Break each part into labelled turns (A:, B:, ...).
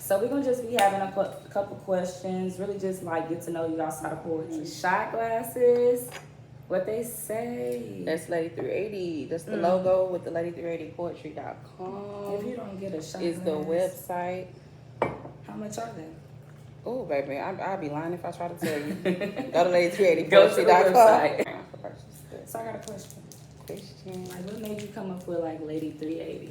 A: So we're gonna just be having a couple questions, really just like get to know you outside of poetry. Shot glasses, what they say.
B: That's Lady380. That's the logo with the Lady380poetry.com.
A: If you don't get a shot
B: is
A: glass,
B: the website.
A: How much are they?
B: Oh, baby, I'd be lying if I try to tell you. Go to Lady380poetry.com.
A: Go to the website. So I got a question. Like, what made you come up with like Lady380?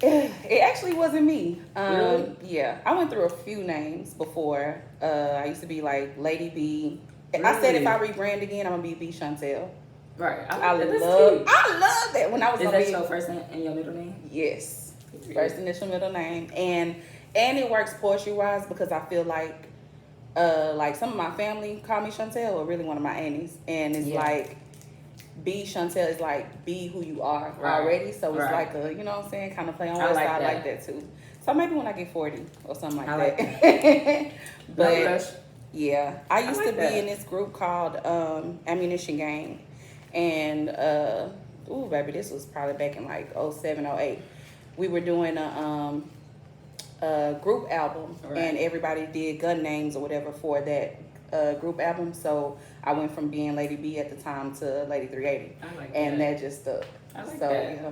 B: It actually wasn't me.
A: Really?
B: Yeah, I went through a few names before. I used to be like Lady B.
A: Really?
B: I said if I rebrand again, I'm gonna be B Chantel.
A: Right.
B: I love that when I was.
A: Is that your first name and your middle name?
B: Yes, first initial, middle name, and it works poetry wise because I feel like some of my family call me Chantel, or really one of my aunties, and it's like. Be Chantel is like be who you are already, so it's like a, you know what I'm saying, kind of play on words. I like that too. So maybe when I get 40 or something like that. But yeah, I used to be in this group called Ammunition Gang, and ooh baby, this was probably back in like 07, 08. We were doing a group album, and everybody did gun names or whatever for that group album. So I went from being Lady B at the time to Lady380. And that just stuck.
A: Yeah.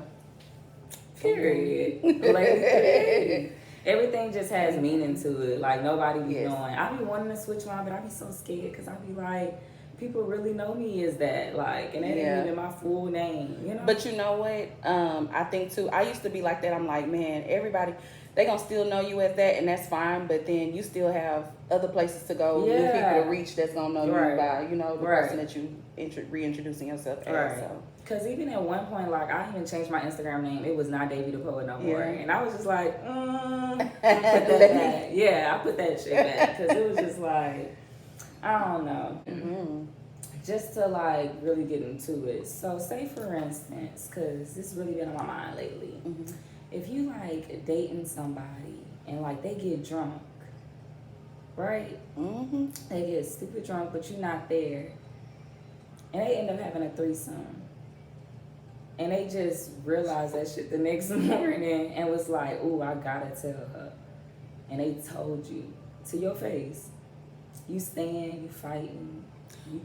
A: Period. Lady380. Everything just has meaning to it. Like nobody be knowing. I be wanting to switch mine, but I be so scared because I be like, people really know me as that. Like, and that ain't even my full name. You know.
B: But you know what? I think too. I used to be like that. I'm like, man, everybody. They gonna still know you as that, and that's fine. But then you still have other places to go, new people to reach that's gonna know you by, you know, the person that you reintroducing yourself as. So.
A: Cause even at one point, like I even changed my Instagram name. It was not Davy the Poet no more, and I was just like, I put that back. Yeah, I put that shit back because it was just like, I don't know. Just to like really get into it. So say for instance, cause this really been on my mind lately. If you like dating somebody and like they get drunk, right? They get stupid drunk, but you're not there, and they end up having a threesome, and they just realize that shit the next morning and was like, "Ooh, I gotta tell her," and they told you to your face. You stand, you fighting.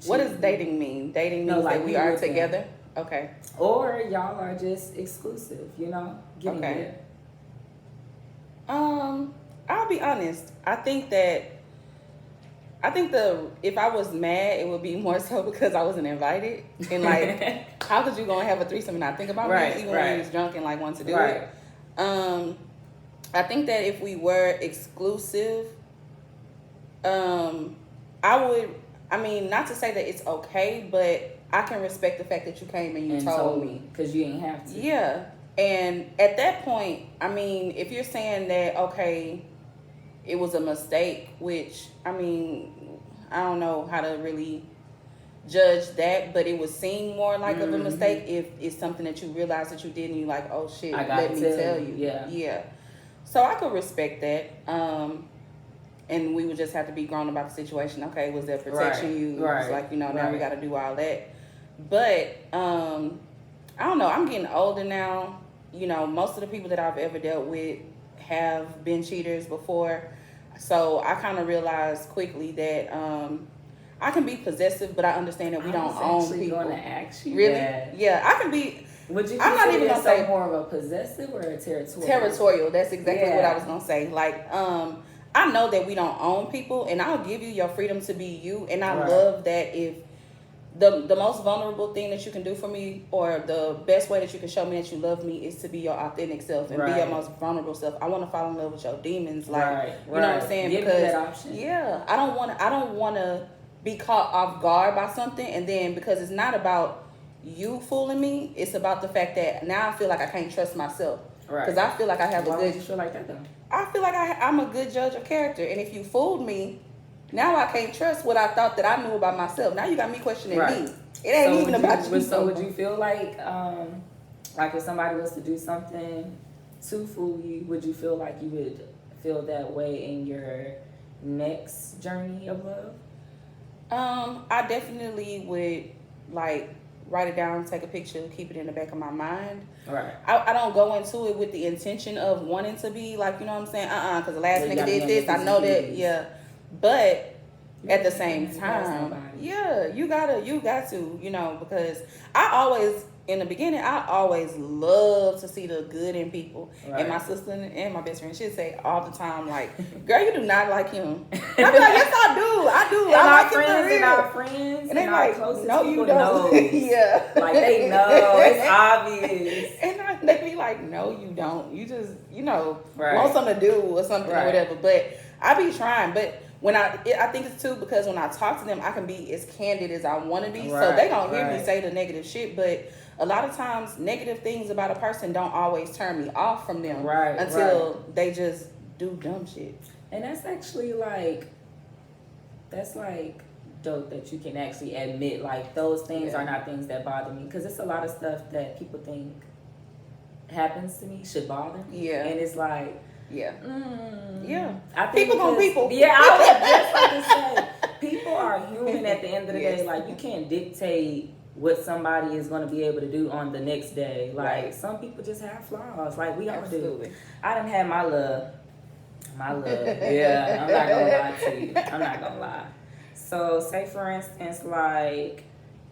B: What does dating mean? Dating means like that we are together. Okay.
A: Or y'all are just exclusive, you know? Getting there.
B: I'll be honest. I think if I was mad, it would be more so because I wasn't invited. And like, how could you go and have a threesome and not think about me even when you was drunk and like want to do it? I think that if we were exclusive, not to say that it's okay, but I can respect the fact that you came and you told me.
A: Because you didn't have to.
B: Yeah. And at that point, I mean, if you're saying that, okay, it was a mistake, which, I mean, I don't know how to really judge that, but it would seem more like of a mistake if it's something that you realize that you did and you're like, oh shit, let me tell you. Yeah. So I could respect that. And we would just have to be grown about the situation. Okay, was there protection used? Like, you know, now we got to do all that. But I don't know. I'm getting older now. You know, most of the people that I've ever dealt with have been cheaters before. So I kind of realized quickly that I can be possessive, but I understand that we don't own people.
A: I was going to ask you
B: really?
A: that.
B: Yeah, I can be.
A: Would you
B: I'm not even gonna say
A: more of a possessive or a territorial?
B: Territorial. That's exactly what I was gonna say. Like, I know that we don't own people, and I'll give you your freedom to be you. And I love that if the most vulnerable thing that you can do for me, or the best way that you can show me that you love me, is to be your authentic self and be your most vulnerable self. I want to fall in love with your demons, like you know what I'm saying?
A: Give
B: because
A: me that option.
B: Yeah, I don't want to be caught off guard by something, and then because it's not about you fooling me, it's about the fact that now I feel like I can't trust myself. Because I feel like I have
A: Why
B: a good.
A: Would you feel like that though?
B: I feel like I'm a good judge of character, and if you fooled me, now I can't trust what I thought that I knew about myself. Now you got me questioning me. It ain't even about you.
A: So would you feel like if somebody was to do something to fool you, would you feel like you would feel that way in your next journey of love?
B: I definitely would like write it down, take a picture, keep it in the back of my mind.
A: Right.
B: I don't go into it with the intention of wanting to be like, you know what I'm saying? Because the last nigga did this. I know that, yeah. But at the same time, yeah, you got to, you know, because I always, in the beginning, I always love to see the good in people. Right. And my sister and my best friend, she'd say all the time, like, girl, you do not like him. I'd be like, yes, I do.
A: And
B: I
A: like him for real. And our friends
B: and they
A: like,
B: closest no, people know.
A: Yeah. Like, they know. It's obvious.
B: And they be like, no, you don't. You just, you know,
A: right.
B: want something to do or something or whatever. But I be trying. But when I think it's too, because when I talk to them, I can be as candid as I want to be. So they don't hear me say the negative shit. But a lot of times, negative things about a person don't always turn me off from them until they just do dumb shit.
A: And that's actually like, that's like dope that you can actually admit, like, those things are not things that bother me. Because it's a lot of stuff that people think happens to me should bother me. Yeah. And it's like,
B: yeah.
A: I think
B: people on people.
A: Yeah, I was just like to say, people are human at the end of the day. Like, you can't dictate what somebody is going to be able to do on the next day. Like, some people just have flaws. Like, we all do. I done had my love. Yeah, I'm not going to lie to you. I'm not going to lie. So, say for instance, like,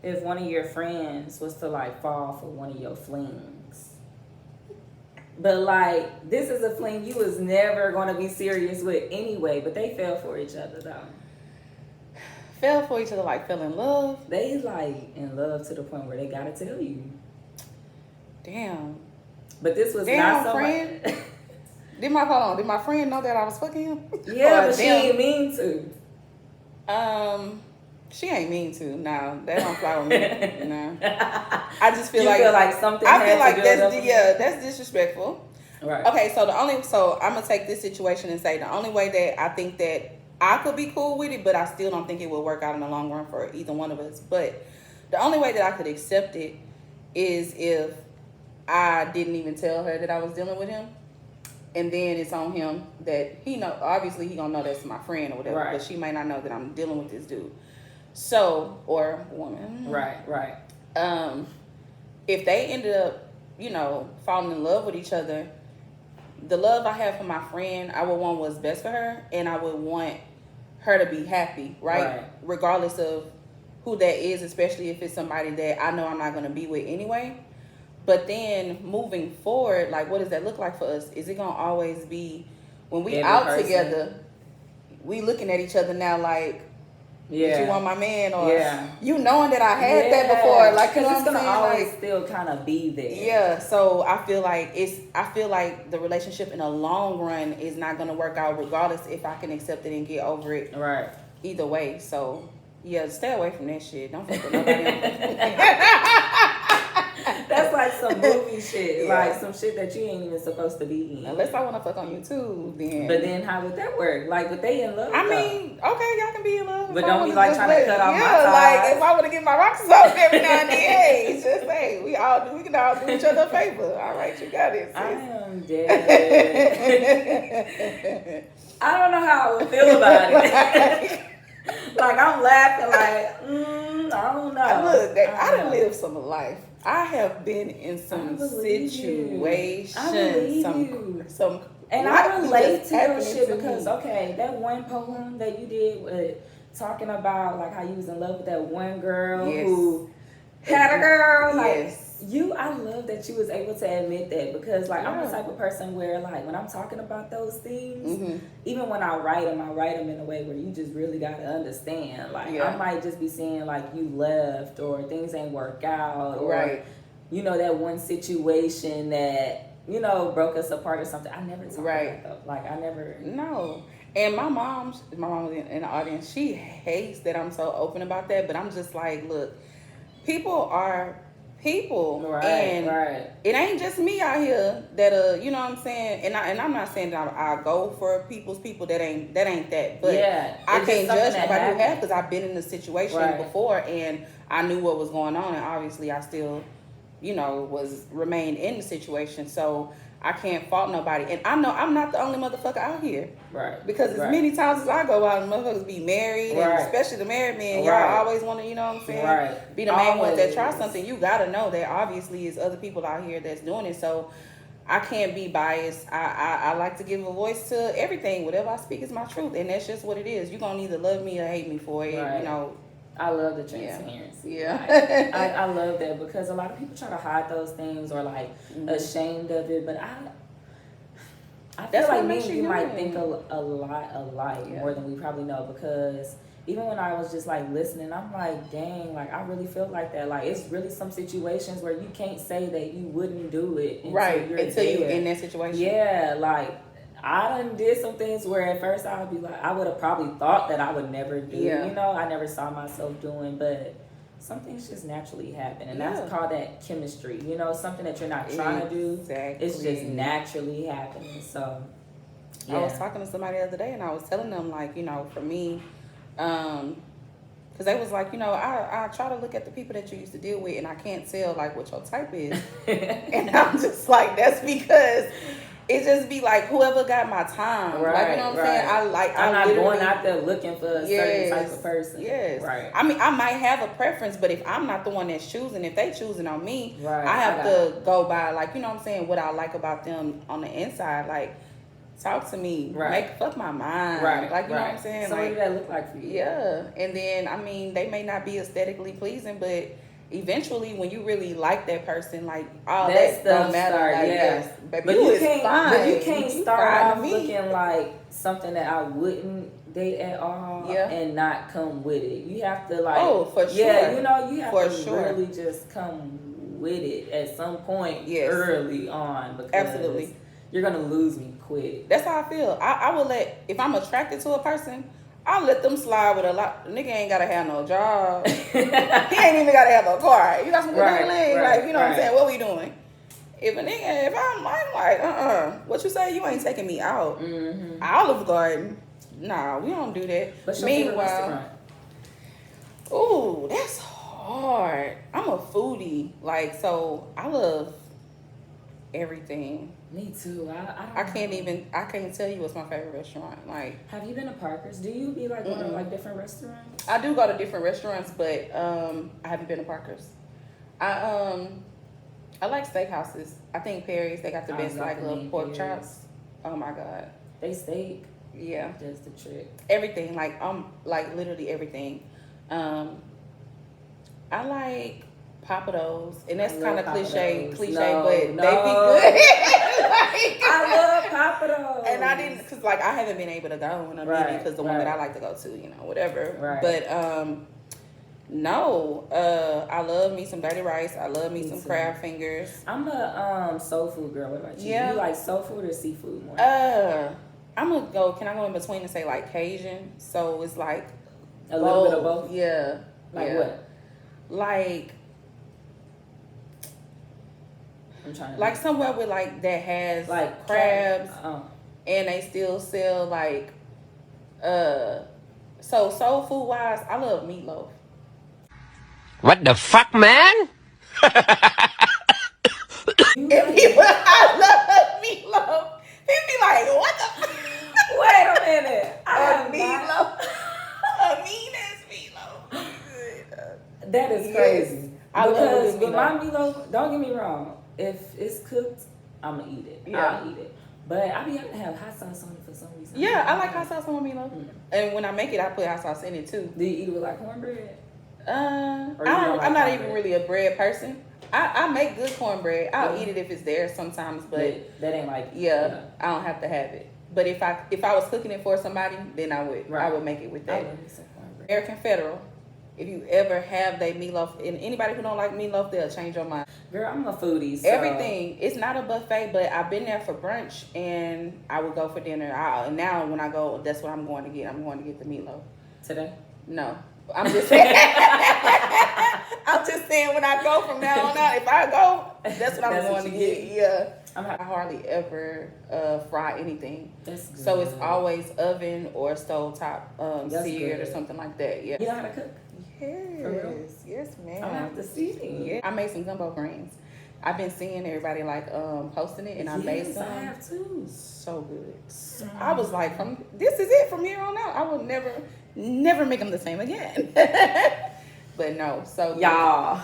A: if one of your friends was to, like, fall for one of your flings. But, like, this is a fling you was never going to be serious with anyway. But they fell for each other, though.
B: Fell for each other, like fell in love.
A: They like in love to the point where they gotta tell you.
B: Damn.
A: But this was not so
B: friend. Did my friend know that I was fucking him?
A: Yeah, but she ain't mean
B: to. She ain't mean to. No, that don't fly with me. No. I just feel
A: feel like something. I feel like
B: that's disrespectful.
A: Right.
B: Okay, so I'm gonna take this situation and say the only way that I think that I could be cool with it, but I still don't think it will work out in the long run for either one of us. But the only way that I could accept it is if I didn't even tell her that I was dealing with him. And then it's on him that he know, obviously he gonna know that's my friend or whatever, but she might not know that I'm dealing with this dude. So, or woman.
A: Right.
B: If they ended up, you know, falling in love with each other, the love I have for my friend, I would want what's best for her, and I would want her to be happy, right? Regardless of who that is, especially if it's somebody that I know I'm not going to be with anyway. But then moving forward, like, what does that look like for us? Is it going to always be when we out together, we looking at each other now like, did you want my man? Or you knowing that I had that before, like,
A: because it's gonna always still kind of be there.
B: Yeah, so I feel like the relationship in the long run is not gonna work out regardless if I can accept it and get over it.
A: Right.
B: Either way, so yeah, stay away from that shit. Don't fuck with nobody else.
A: That's like some movie shit, like some shit that you ain't even supposed to be in.
B: Unless I want to fuck on you too, then.
A: But then how would that work? Like, would they in love?
B: I mean, okay, y'all can be in love.
A: But don't be like trying to cut off my ties.
B: Like if I want to get my rocks off every now and then, hey, just say we can all do each other a favor. All right, you got it. Sis.
A: I am dead. I don't know how I would feel about it. Like I'm laughing, like I don't know.
B: Look, I done lived some life. I have been in some situations,
A: and I relate to those shit because that one poem that you did with talking about like how you was in love with that one girl who had a girl. Like I love that you was able to admit that because like I'm the type of person where like when I'm talking about those things, even when I write them in a way where you just really gotta understand. Like I might just be saying like you left or things ain't work out or you know that one situation that you know broke us apart or something. I never talk about though. Like I never.
B: No. And my mom was in the audience. She hates that I'm so open about that, but I'm just like, look, people are people, and it ain't just me out here that you know what I'm saying. And I'm not saying that I go for people that ain't that, but I can't judge nobody who have because I've been in the situation before and I knew what was going on, and obviously I still, you know, remained in the situation. So I can't fault nobody. And I know I'm not the only motherfucker out here.
A: Right.
B: Because as many times as I go out and motherfuckers be married, and especially the married men, y'all always want to, you know what I'm saying? Right. Be the main ones that try something. You got to know that obviously is other people out here that's doing it. So I can't be biased. I like to give a voice to everything. Whatever I speak is my truth. And that's just what it is. You're going to either love me or hate me for it,
A: right.
B: you know.
A: I love the transparency.
B: Yeah.
A: Like, I love that because a lot of people try to hide those things or like ashamed of it. But I feel like me and you might think a lot alike more than we probably know, because even when I was just like listening, I'm like, dang, like I really feel like that. Like it's really some situations where you can't say that you wouldn't do it until you're
B: in that situation.
A: Yeah, like I done did some things where at first I would be like, I would have probably thought that I would never do. You know, I never saw myself doing, but some things just naturally happen, and that's called that chemistry. You know, something that you're not trying to do. It's just naturally happening. So
B: I was talking to somebody the other day, and I was telling them, like, you know, for me, because they was like, you know, I try to look at the people that you used to deal with, and I can't tell like what your type is. And I'm just like, that's because it just be like whoever got my time. Like, you know what I'm saying? I'm
A: not going out there looking for a certain type of person.
B: Yes. Right. I mean, I might have a preference, but if I'm not the one that's choosing, if they choosing on me, I have to go by, like, you know what I'm saying, what I like about them on the inside. Like, talk to me. Fuck my mind. Like, you know what I'm saying?
A: So what did that look like for you?
B: Yeah. And then, I mean, they may not be aesthetically pleasing, but eventually when you really like that person, like all that don't matter.
A: But you can't start off looking like something that I wouldn't date at all and not come with it. You have to like
B: for sure.
A: Yeah, you know, you have to really just come with it at some point early on, because you're gonna lose me quick.
B: That's how I feel. I will let, if I'm attracted to a person, I'll let them slide with a lot. Nigga ain't gotta have no job. He ain't even gotta have a car. You got some good leg, like, you know what I'm saying? What we doing? If I'm like, what you say? You ain't taking me out. Olive Garden? Nah, we don't do that.
A: But
B: meanwhile, ooh, that's hard. I'm a foodie, like, so I love everything.
A: Me too.
B: I can't tell you what's my favorite restaurant. Like,
A: have you been to Parker's? Do you be like going to like different restaurants?
B: I do go to different restaurants, but I haven't been to Parker's. I like steakhouses. I think Perry's, they got the best like little pork chops. Oh my god.
A: They steak.
B: Yeah.
A: That's the trick.
B: Everything, like literally everything. I like Papados, and that's kind of cliche, but they be good.
A: I love Papados.
B: And I didn't, cause like I haven't been able to go in a minute, because the one that I like to go to, you know, whatever. But no, I love me some dirty rice. I love me some crab fingers.
A: I'm a soul food girl. What about you? Yeah. You like soul food or seafood more?
B: I'm gonna go. Can I go in between and say like Cajun? So it's like
A: a little bit of both.
B: Yeah.
A: Like what?
B: Like,
A: I'm trying to
B: like somewhere with like that has like crabs, and they still sell like so soul food wise, I love meatloaf.
C: What the fuck, man?
B: I love meatloaf. He'd be like, what the
A: wait a minute.
B: A meatloaf. A mean ass meatloaf.
A: That is crazy. Because with my meatloaf, don't get me wrong, if it's cooked, I'm gonna eat it. I'll eat it. But I be having to have hot sauce on it for some reason.
B: Yeah, I like hot sauce on my meatloaf. And when I make it, I put hot sauce in it too.
A: Do you eat it with like cornbread?
B: I'm not even really a bread person. I make good cornbread. I'll eat it if it's there sometimes, but
A: that ain't like
B: I don't have to have it. But if I was cooking it for somebody, then I would make it with that. American Federal. If you ever have their meatloaf, and anybody who don't like meatloaf, they'll change your mind.
A: Girl, I'm a foodie. So.
B: Everything. It's not a buffet, but I've been there for brunch, and I would go for dinner. And now when I go, that's what I'm going to get. I'm going to get the meatloaf.
A: Today?
B: No. I'm just saying. I'm just saying when I go from now on out, if I go, that's what I'm going to get. Yeah. I hardly ever fry anything.
A: That's good.
B: So it's always oven or stovetop seared or something like that. Yeah.
A: You know how to cook?
B: Yes. Yes, ma'am.
A: I have to see.
B: Yeah. I made some gumbo greens. I've been seeing everybody like posting it, and I made some.
A: I have too.
B: So good. So, I was like, this is it from here on out. I will never make them the same again. But no, so
A: y'all,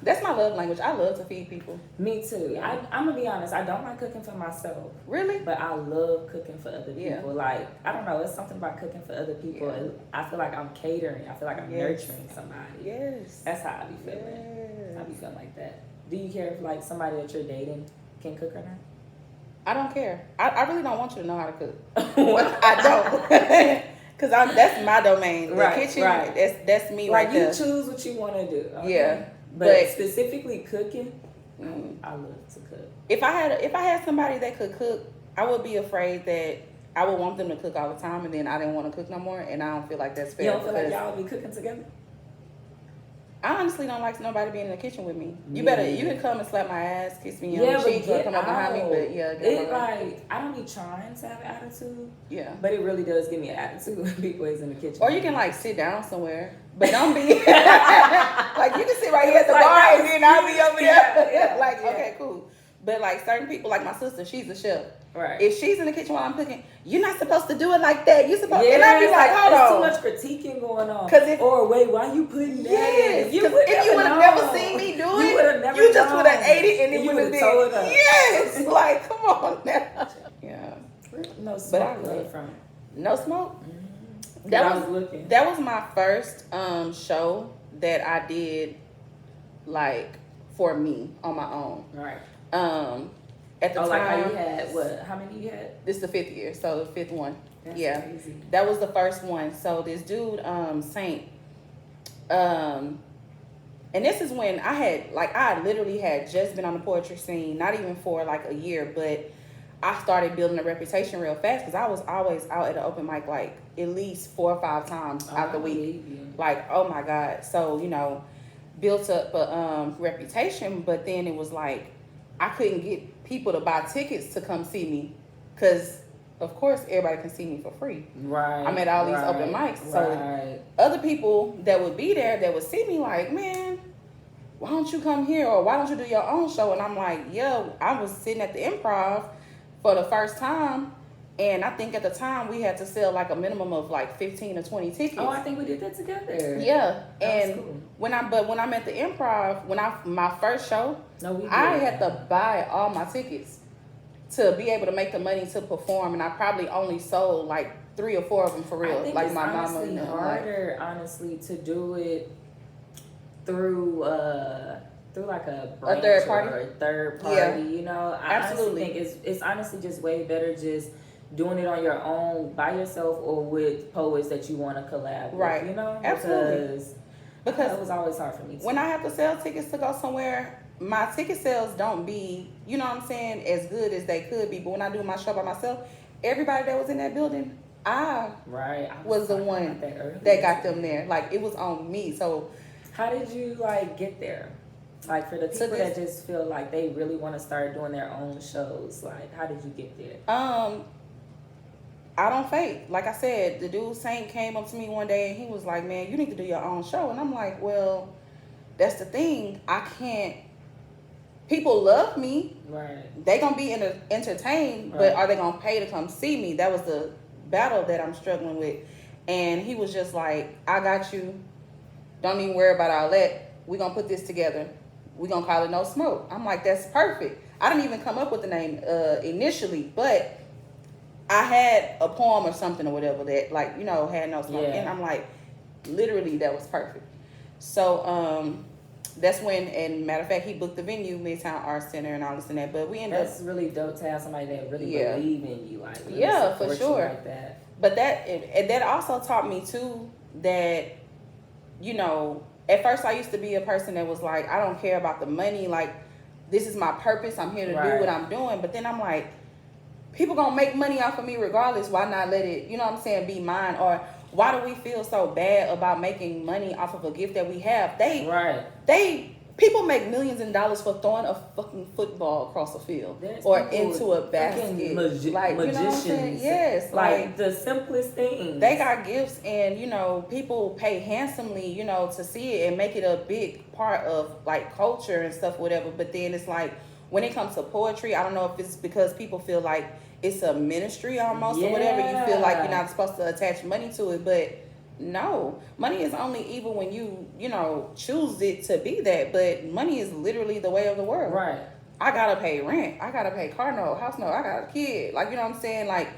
B: that's my love language. I love to feed people.
A: Me too. Yeah. I'm gonna be honest. I don't like cooking for myself.
B: Really?
A: But I love cooking for other people.
B: Yeah.
A: Like, I don't know. It's something about cooking for other people.
B: Yeah.
A: I feel like I'm catering. I feel like I'm nurturing somebody.
B: Yes.
A: That's how I be feeling.
B: Yes.
A: I be feeling like that. Do you care if like somebody that you're dating can cook or not?
B: I don't care. I really don't want you to know how to cook. I don't. Because that's my domain. The kitchen, that's me
A: like
B: right there.
A: You choose what you want to do. Okay?
B: Yeah.
A: But specifically cooking, I love to cook.
B: If I had somebody that could cook, I would be afraid that I would want them to cook all the time, and then I didn't want to cook no more, and I don't feel like that's fair.
A: You don't feel like y'all be cooking together?
B: I honestly don't like nobody being in the kitchen with me. You can come and slap my ass, kiss me on the cheek, or come up behind me, but
A: I don't be trying to have attitude.
B: Yeah.
A: But it really does give me an attitude when people is in the kitchen.
B: Or you can like sit down somewhere, but don't be like you can sit right here at the bar and then I'll be over there. Okay, cool. But like certain people, like my sister, she's a chef.
A: Right.
B: If she's in the kitchen while I'm cooking, you're not supposed to do it like that. You're supposed and I'd be like, hold on.
A: Too much critiquing going on. Wait, why you putting that in?
B: If you would have never seen me do it, you just would have ate it and then you would have told her. Yes. Like, come on now. Yeah.
A: No smoke.
B: No smoke?
A: Mm-hmm.
B: That was my first show that I did like for me on my own.
A: Right.
B: At the time,
A: like how you had what? How many you had?
B: This is the 5th year, so the 5th one.
A: That's crazy.
B: That was the first one. So this dude, Saint, and this is when I literally had just been on the poetry scene, not even for like a year, but I started building a reputation real fast because I was always out at an open mic like at least 4 or 5 times out the week. Like, oh my God. So, built up a reputation, but then it was like I couldn't get people to buy tickets to come see me because of course everybody can see me for free.
A: Right.
B: I'm at all these open mics. So other people that would be there that would see me like, man, why don't you come here? Or why don't you do your own show? And I'm like, yo, I was sitting at the Improv for the first time. And I think at the time we had to sell like a minimum of like 15 or 20 tickets.
A: Oh, I think we did that together.
B: Yeah.
A: That was cool.
B: when I'm at the Improv, my first show, I had to buy all my tickets to be able to make the money to perform, and I probably only sold like 3 or 4 of them for real.
A: I think
B: like
A: it's
B: my mama.
A: Honestly, harder, honestly, to do it through like a
B: third party,
A: or a third party.
B: Yeah.
A: I
B: absolutely
A: honestly think it's honestly just way better just doing it on your own by yourself or with poets that you want to collab with.
B: Absolutely. Because
A: it was always hard for me too.
B: When I have to sell tickets to go somewhere, my ticket sales don't be, you know what I'm saying, as good as they could be. But when I do my show by myself, everybody that was in that building, I was the one that got them there. Like, it was on me. So
A: how did you like get there? Like, for the people that just feel like they really want to start doing their own shows, like, how did you get there?
B: I don't fake. Like I said, the dude Saint came up to me one day and he was like, man, you need to do your own show. And I'm like, well, that's the thing. I can't. People love me.
A: Right.
B: They gonna be entertained, but are they gonna pay to come see me? That was the battle that I'm struggling with. And he was just like, I got you. Don't even worry about all that. We're gonna put this together. We're gonna call it No Smoke. I'm like, that's perfect. I didn't even come up with the name initially, but I had a poem or something or whatever that, like, had no smoke. And I'm like, literally, that was perfect. So that's when, and matter of fact, he booked the venue, Midtown Arts Center and all this and that. But we ended up. That's
A: really dope to have somebody that really believe in you, like
B: for sure.
A: Like that.
B: But that also taught me too that, at first I used to be a person that was like, I don't care about the money. Like, this is my purpose. I'm here to do what I'm doing. But then I'm like, people gonna make money off of me regardless. Why not let it, be mine? Or why do we feel so bad about making money off of a gift that we have? They People make millions of dollars for throwing a fucking football across a field or into a basket. Like, you know what I'm saying? Yes.
A: Like the simplest things.
B: They got gifts, and, you know, people pay handsomely, you know, to see it and make it a big part of, like, culture and stuff, whatever. But then it's like, when it comes to poetry, I don't know if it's because people feel like it's a ministry almost or whatever. You feel like you're not supposed to attach money to it, but no, money is only evil when you know, choose it to be that. But money is literally the way of the world.
A: Right.
B: I gotta pay rent. I gotta pay car note, house note. I got a kid. Like, you know what I'm saying? Like,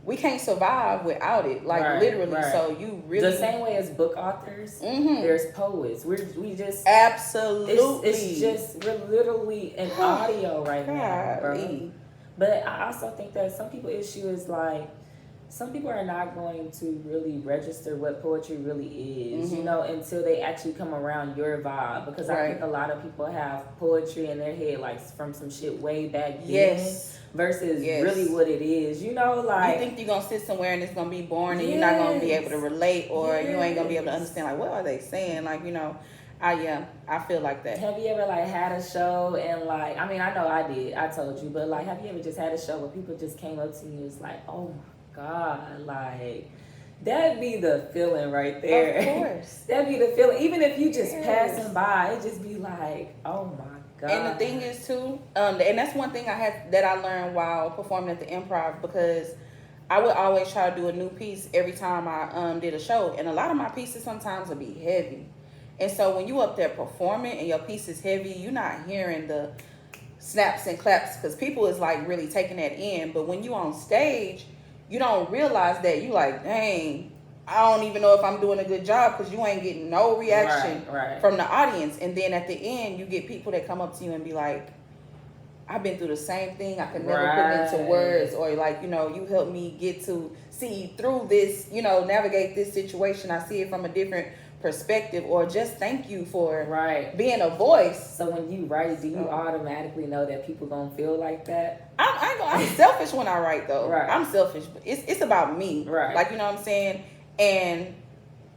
B: we can't survive without it. Like, literally. Right. So you really,
A: the same way as book authors. There's poets. We just
B: absolutely.
A: It's just we're literally in audio right now, bro. But I also think that some people's issue is like, some people are not going to really register what poetry really is, you know, until they actually come around your vibe. Because I think a lot of people have poetry in their head, like, from some shit way back then, versus really what it is, you know, like.
B: You think you're going to sit somewhere and it's going to be boring and you're not going to be able to relate, or you ain't going to be able to understand, like, what are they saying? Like, you know, I feel like that.
A: Have you ever, like, had a show and, like, I mean, I know I did, I told you, but, like, have you ever just had a show where people just came up to you and was like, oh my God, like, that'd be the feeling right there.
B: Of course.
A: That'd be the feeling. Even if you just passing by, it just be like, oh my God.
B: And the thing is too, and that's one thing I learned while performing at the Improv, because I would always try to do a new piece every time I did a show, and a lot of my pieces sometimes would be heavy. And so when you up there performing and your piece is heavy, you're not hearing the snaps and claps because people is like really taking that in. But when you on stage, you don't realize that. You like, dang, I don't even know if I'm doing a good job, because you ain't getting no reaction from the audience. And then at the end, you get people that come up to you and be like, I've been through the same thing. I could never put it into words. Or like, you know, you helped me get to see through this, you know, navigate this situation. I see it from a different perspective. Or just thank you for being a voice.
A: So when you write, do you automatically know that people gonna feel like that?
B: I'm selfish when I write, though. I'm selfish, but it's about me. Like, you know what I'm saying? And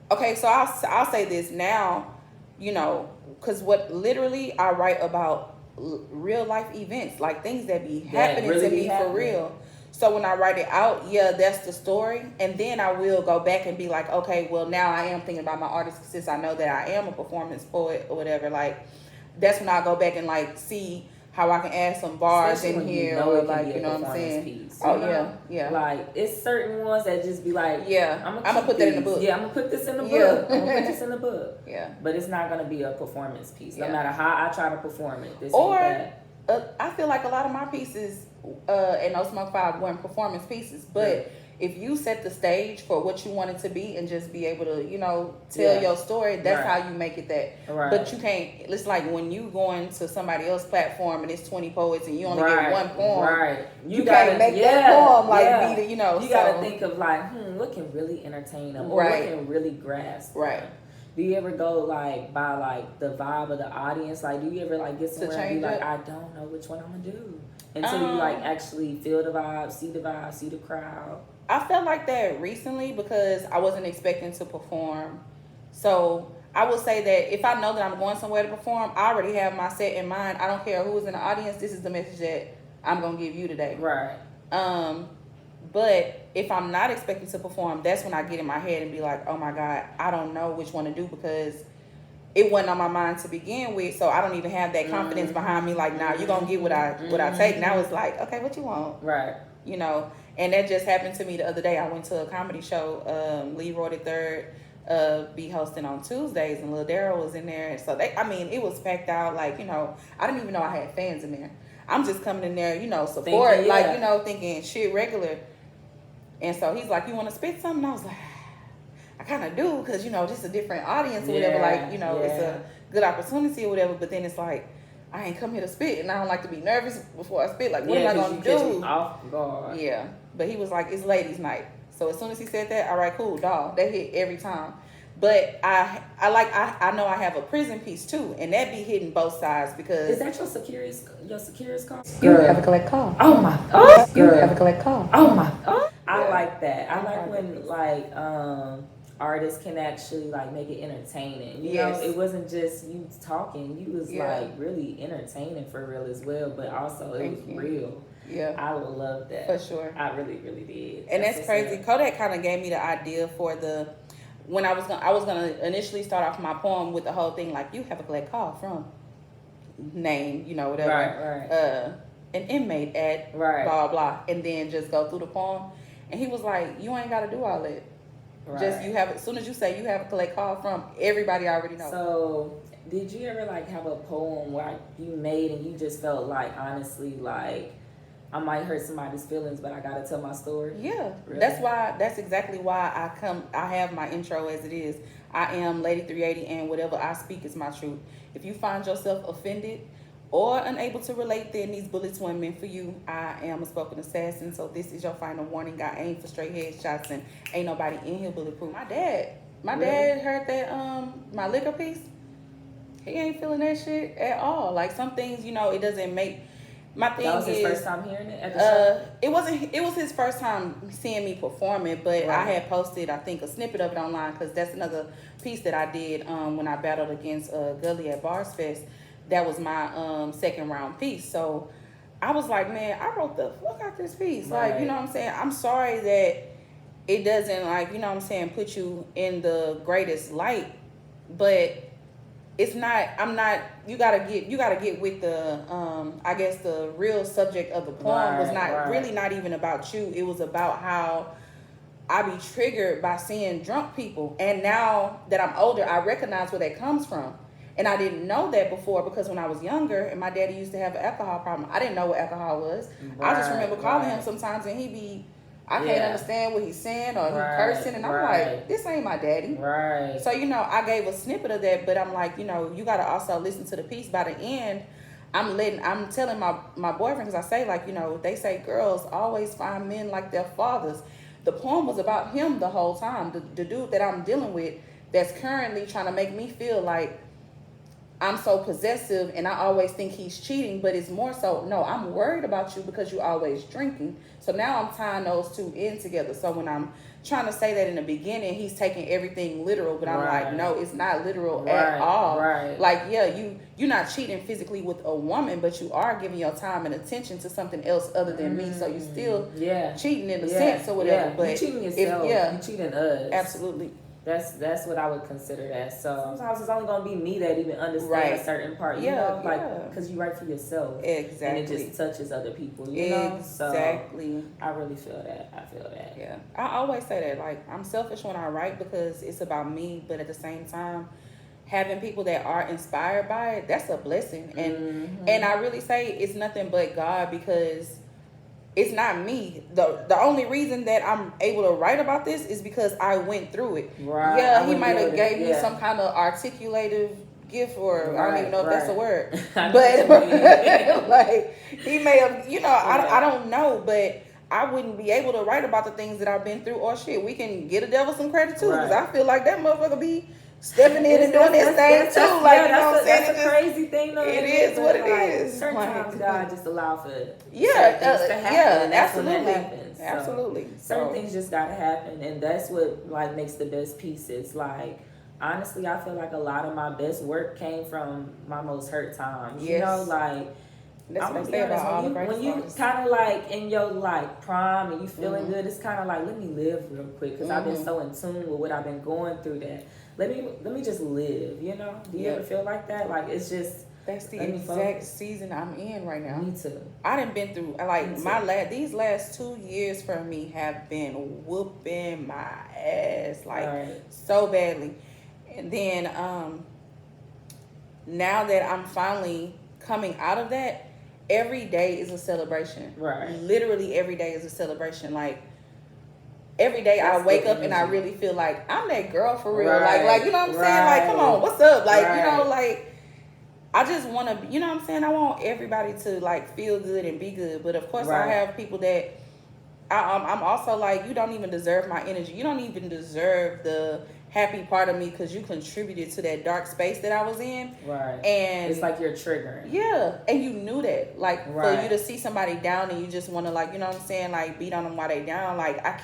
B: okay, so I'll say this now, you know, because what literally I write about real life events, like things that be happening really to me for real. So when I write it out, that's the story. And then I will go back and be like, okay, well, now I am thinking about my artist, since I know that I am a performance poet or whatever. Like, that's when I go back and like see how I can add some bars
A: especially
B: in here,
A: you know,
B: or like, you know what I'm saying?
A: Piece,
B: yeah.
A: Like, it's certain ones that just be like,
B: I'm gonna put that in the book.
A: Yeah, I'm gonna put this in the book. I'm gonna put this in the book.
B: Yeah.
A: But it's not gonna be a performance piece, no matter how I try to perform it.
B: I feel like a lot of my pieces in No Smoke 5 weren't performance pieces, but if you set the stage for what you want it to be and just be able to, you know, tell your story, that's how you make it that. But you can't, it's like when you go into somebody else's platform and it's 20 poets and you only get one poem, you can't make that poem like be the, you know.
A: You gotta think of like, what can really entertain them, or what can really grasp them. Do you ever go like by like the vibe of the audience? Like, do you ever like get somewhere and be like, I don't know which one I'm gonna do, until you like actually feel the vibe, see the crowd?
B: I felt like that recently because I wasn't expecting to perform. So I will say that if I know that I'm going somewhere to perform, I already have my set in mind. I don't care who's in the audience. This is the message that I'm gonna give you today. But if I'm not expecting to perform, that's when I get in my head and be like, oh my God, I don't know which one to do, because it wasn't on my mind to begin with. So I don't even have that confidence behind me. Like, now you're gonna get what I take. Now it's like, okay, what you want? You know, and that just happened to me the other day. I went to a comedy show. Lady380 be hosting on Tuesdays, and Lil Daryl was in there. So it was packed out. Like, you know, I didn't even know I had fans in there. I'm just coming in there, you know, support, thinking, like, you know, thinking shit regular. And so he's like, you want to spit something? I was like, I kind of do, because, you know, just a different audience or whatever. Like, you know, it's a good opportunity or whatever. But then it's like, I ain't come here to spit, and I don't like to be nervous before I spit. Like, what am I going to do?
A: Off guard.
B: Yeah. But he was like, it's ladies' night. So as soon as he said that, all right, cool, dog. That hit every time. But I know I have a prison piece too, and that be hitting both sides, because
A: is that your security's call?
B: You have a collect call.
A: Oh my! You
B: have a collect call.
A: Oh my! I like that. I like when like artists can actually like make it entertaining. You
B: Yes.
A: know, it wasn't just you talking. You was
B: Yeah.
A: like really entertaining for real as well, but also it
B: Thank
A: was
B: you.
A: real.
B: Yeah.
A: I would love that.
B: For sure.
A: I really, really did.
B: And that's
A: what's
B: crazy.
A: up.
B: Kodak kind of gave me the idea for the when I was gonna initially start off my poem with the whole thing like you have a collect call from name, you know, whatever.
A: Right.
B: An inmate at
A: Right.
B: blah blah, and then just go through the poem. And he was like, you ain't got to do all that.
A: Right.
B: Just you have as soon as you say you have a collect call from, everybody already knows.
A: So, did you ever like have a poem like you made and you just felt like honestly like I might hurt somebody's feelings, but I gotta tell my story?
B: Yeah,
A: Really?
B: that's exactly why I have my intro as it is. I am Lady380 and whatever I speak is my truth. If you find yourself offended or unable to relate, then these bullets weren't meant for you. I am a spoken assassin, so this is your final warning. I aim for straight headshots and ain't nobody in here bulletproof. My dad heard that my liquor piece. He ain't feeling that shit at all. Like some things, you know, it doesn't make my thing.
A: That was his
B: is,
A: first time hearing it at the show?
B: It was his first time seeing me perform it, but
A: Right.
B: I had posted I think a snippet of it online because that's another piece that I did when I battled against Gully at Bars Fest. That was my second round piece. So I was like, man, I wrote the fuck out this piece.
A: Right.
B: Like, you know what I'm saying? I'm sorry that it doesn't like, you know what I'm saying, put you in the greatest light, but it's not, you gotta get with the I guess the real subject of the poem was not really not even about you. It was about how I be triggered by seeing drunk people. And now that I'm older, I recognize where that comes from. And I didn't know that before because when I was younger and my daddy used to have an alcohol problem, I didn't know what alcohol was. I just remember calling him sometimes and I can't understand what he's saying or he cursing. And I'm like, this ain't my daddy.
A: Right.
B: So, you know, I gave a snippet of that, but I'm like, you know, you got to also listen to the piece. By the end, I'm telling my boyfriend, because I say, like, you know, they say girls always find men like their fathers. The poem was about him the whole time. The dude that I'm dealing with that's currently trying to make me feel like I'm so possessive and I always think he's cheating, but it's more so, no, I'm worried about you because you're always drinking. So now I'm tying those two in together. So when I'm trying to say that in the beginning, he's taking everything literal, but I'm like, no, it's not literal at all.
A: Right.
B: Like, yeah, you're not cheating physically with a woman, but you are giving your time and attention to something else other than me. So you still cheating in a sense or whatever.
A: Yeah.
B: But
A: you cheating yourself. You cheating us.
B: Absolutely.
A: That's what I would consider that. So sometimes it's only gonna be me that even understand a certain part, you know, like because you write for yourself,
B: exactly,
A: and it just touches other people, you know.
B: Exactly.
A: So I really feel that. I feel that.
B: Yeah, I always say that. Like I'm selfish when I write because it's about me, but at the same time, having people that are inspired by it, that's a blessing. And I really say it's nothing but God because it's not me. The only reason that I'm able to write about this is because I went through it.
A: Right.
B: Yeah, he might have gave me some kind of articulative gift or I don't even know if that's a word. But like he may have, you know, I don't know, but I wouldn't be able to write about the things that I've been through or shit. We can get a devil some credit too because I feel like that motherfucker be stepping in and doing his thing too. Like, you know what I'm saying?
A: That's a crazy thing though.
B: It is what it is.
A: Certain times God just allow for certain things to happen.
B: Yeah,
A: and that's when that happens. So
B: absolutely.
A: Certain things just gotta happen, and that's what like makes the best pieces. Like honestly, I feel like a lot of my best work came from my most hurt times. You know, like
B: that's what I say about all the great
A: when you kind of like in your like prime and you feeling good, it's kind of like let me live real quick because I've been so in tune with what I've been going through that let me just live. You know, do you ever feel like that? Like it's just
B: that's the exact season I'm in right now.
A: Me too.
B: I done been through like these last 2 years for me have been whooping my ass like so badly, and then now that I'm finally coming out of that. Every day is a celebration. Right. Literally every day is a celebration. Like every day I wake up and I really feel like I'm that girl for real. Like you know what I'm saying? Like come on, what's up? Like you know, like I just want to, you know what I'm saying? I want everybody to like feel good and be good. But of course I have people that I'm also like, you don't even deserve my energy. You don't even deserve the happy part of me because you contributed to that dark space that I was in. Right. And
A: it's like you're triggering.
B: Yeah. And you knew that. Like for you to see somebody down and you just want to like, you know what I'm saying? Like beat on them while they down. Like I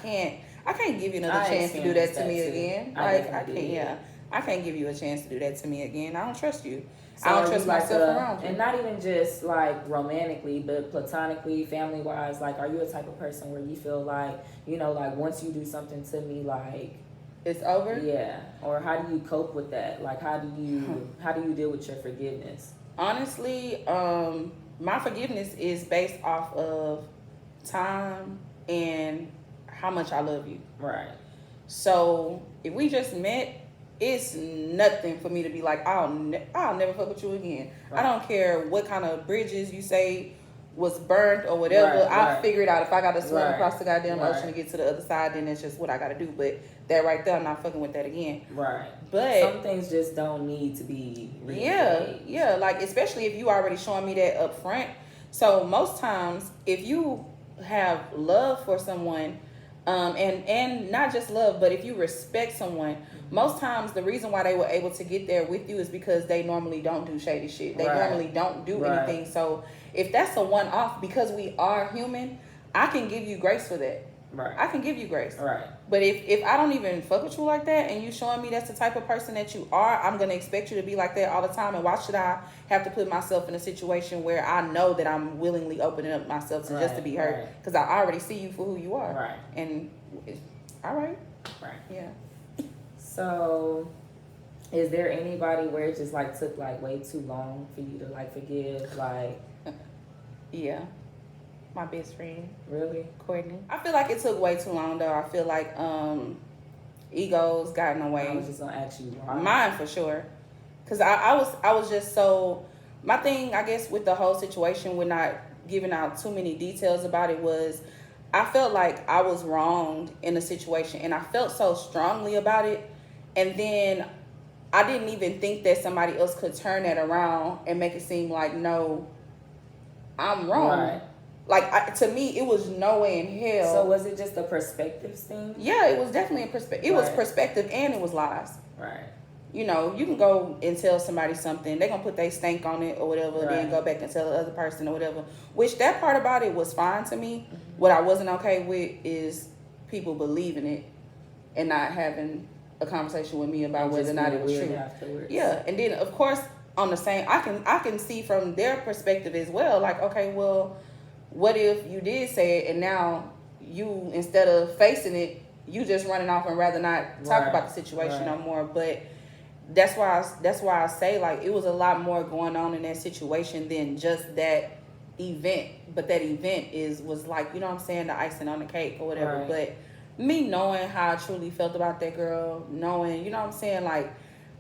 B: I can't give you another chance to do that to me again. Like, I can't, I can't give you a chance to do that to me again. I don't trust you. So I don't trust myself around you.
A: And not even just like romantically, but platonically, family wise. Like, are you a type of person where you feel like, you know, like once you do something to me, like
B: it's over?
A: Yeah. Or how do you cope with that? Like, how do you deal with your forgiveness?
B: Honestly, my forgiveness is based off of time and how much I love you.
A: Right.
B: So if we just met, it's nothing for me to be like, I'll never fuck with you again. Right. I don't care what kind of bridges you say was burnt or whatever. I'll figure it out. If I got to swim across the goddamn ocean to get to the other side, then it's just what I got to do. But that right there, I'm not fucking with that again.
A: Right.
B: But
A: some things just don't need to be re-engaged.
B: Yeah. Like, especially if you already showing me that up front. So most times, if you have love for someone, and not just love, but if you respect someone, most times the reason why they were able to get there with you is because they normally don't do shady shit. They normally don't do anything. So if that's a one-off, because we are human, I can give you grace for that. Right. I can give you grace. Right. But if I don't even fuck with you like that, and you showing me that's the type of person that you are, I'm gonna expect you to be like that all the time. And why should I have to put myself in a situation where I know that I'm willingly opening up myself to just to be hurt? Because I already see you for who you are. Right. And all right. Right. Yeah.
A: So, is there anybody where it just like took like way too long for you to like forgive? Like,
B: yeah. My best friend.
A: Really?
B: Courtney. I feel like it took way too long though. I feel like egos got in the way.
A: I was just gonna ask you why.
B: Mine for sure. Cause I was just so, my thing I guess with the whole situation with not giving out too many details about it was I felt like I was wronged in the situation and I felt so strongly about it, and then I didn't even think that somebody else could turn that around and make it seem like, no, I'm wrong. Right. Like, to me, it was no way in hell.
A: So was it just a perspective thing?
B: Yeah, it was definitely a perspective. It was perspective and it was lies. Right. You know, you can go and tell somebody something. They're going to put their stank on it or whatever. Then go back and tell the other person or whatever. Which, that part about it was fine to me. Mm-hmm. What I wasn't okay with is people believing it and not having a conversation with me about whether or not it was true. Afterwards. Yeah. And then, of course, on the same, I can see from their perspective as well. Like, okay, well, what if you did say it and now you, instead of facing it, you just running off and rather not talk about the situation no more? But that's why I say, like, it was a lot more going on in that situation than just that event. But that event was like, you know what I'm saying, the icing on the cake or whatever. Right. But me knowing how I truly felt about that girl, knowing, you know what I'm saying, like,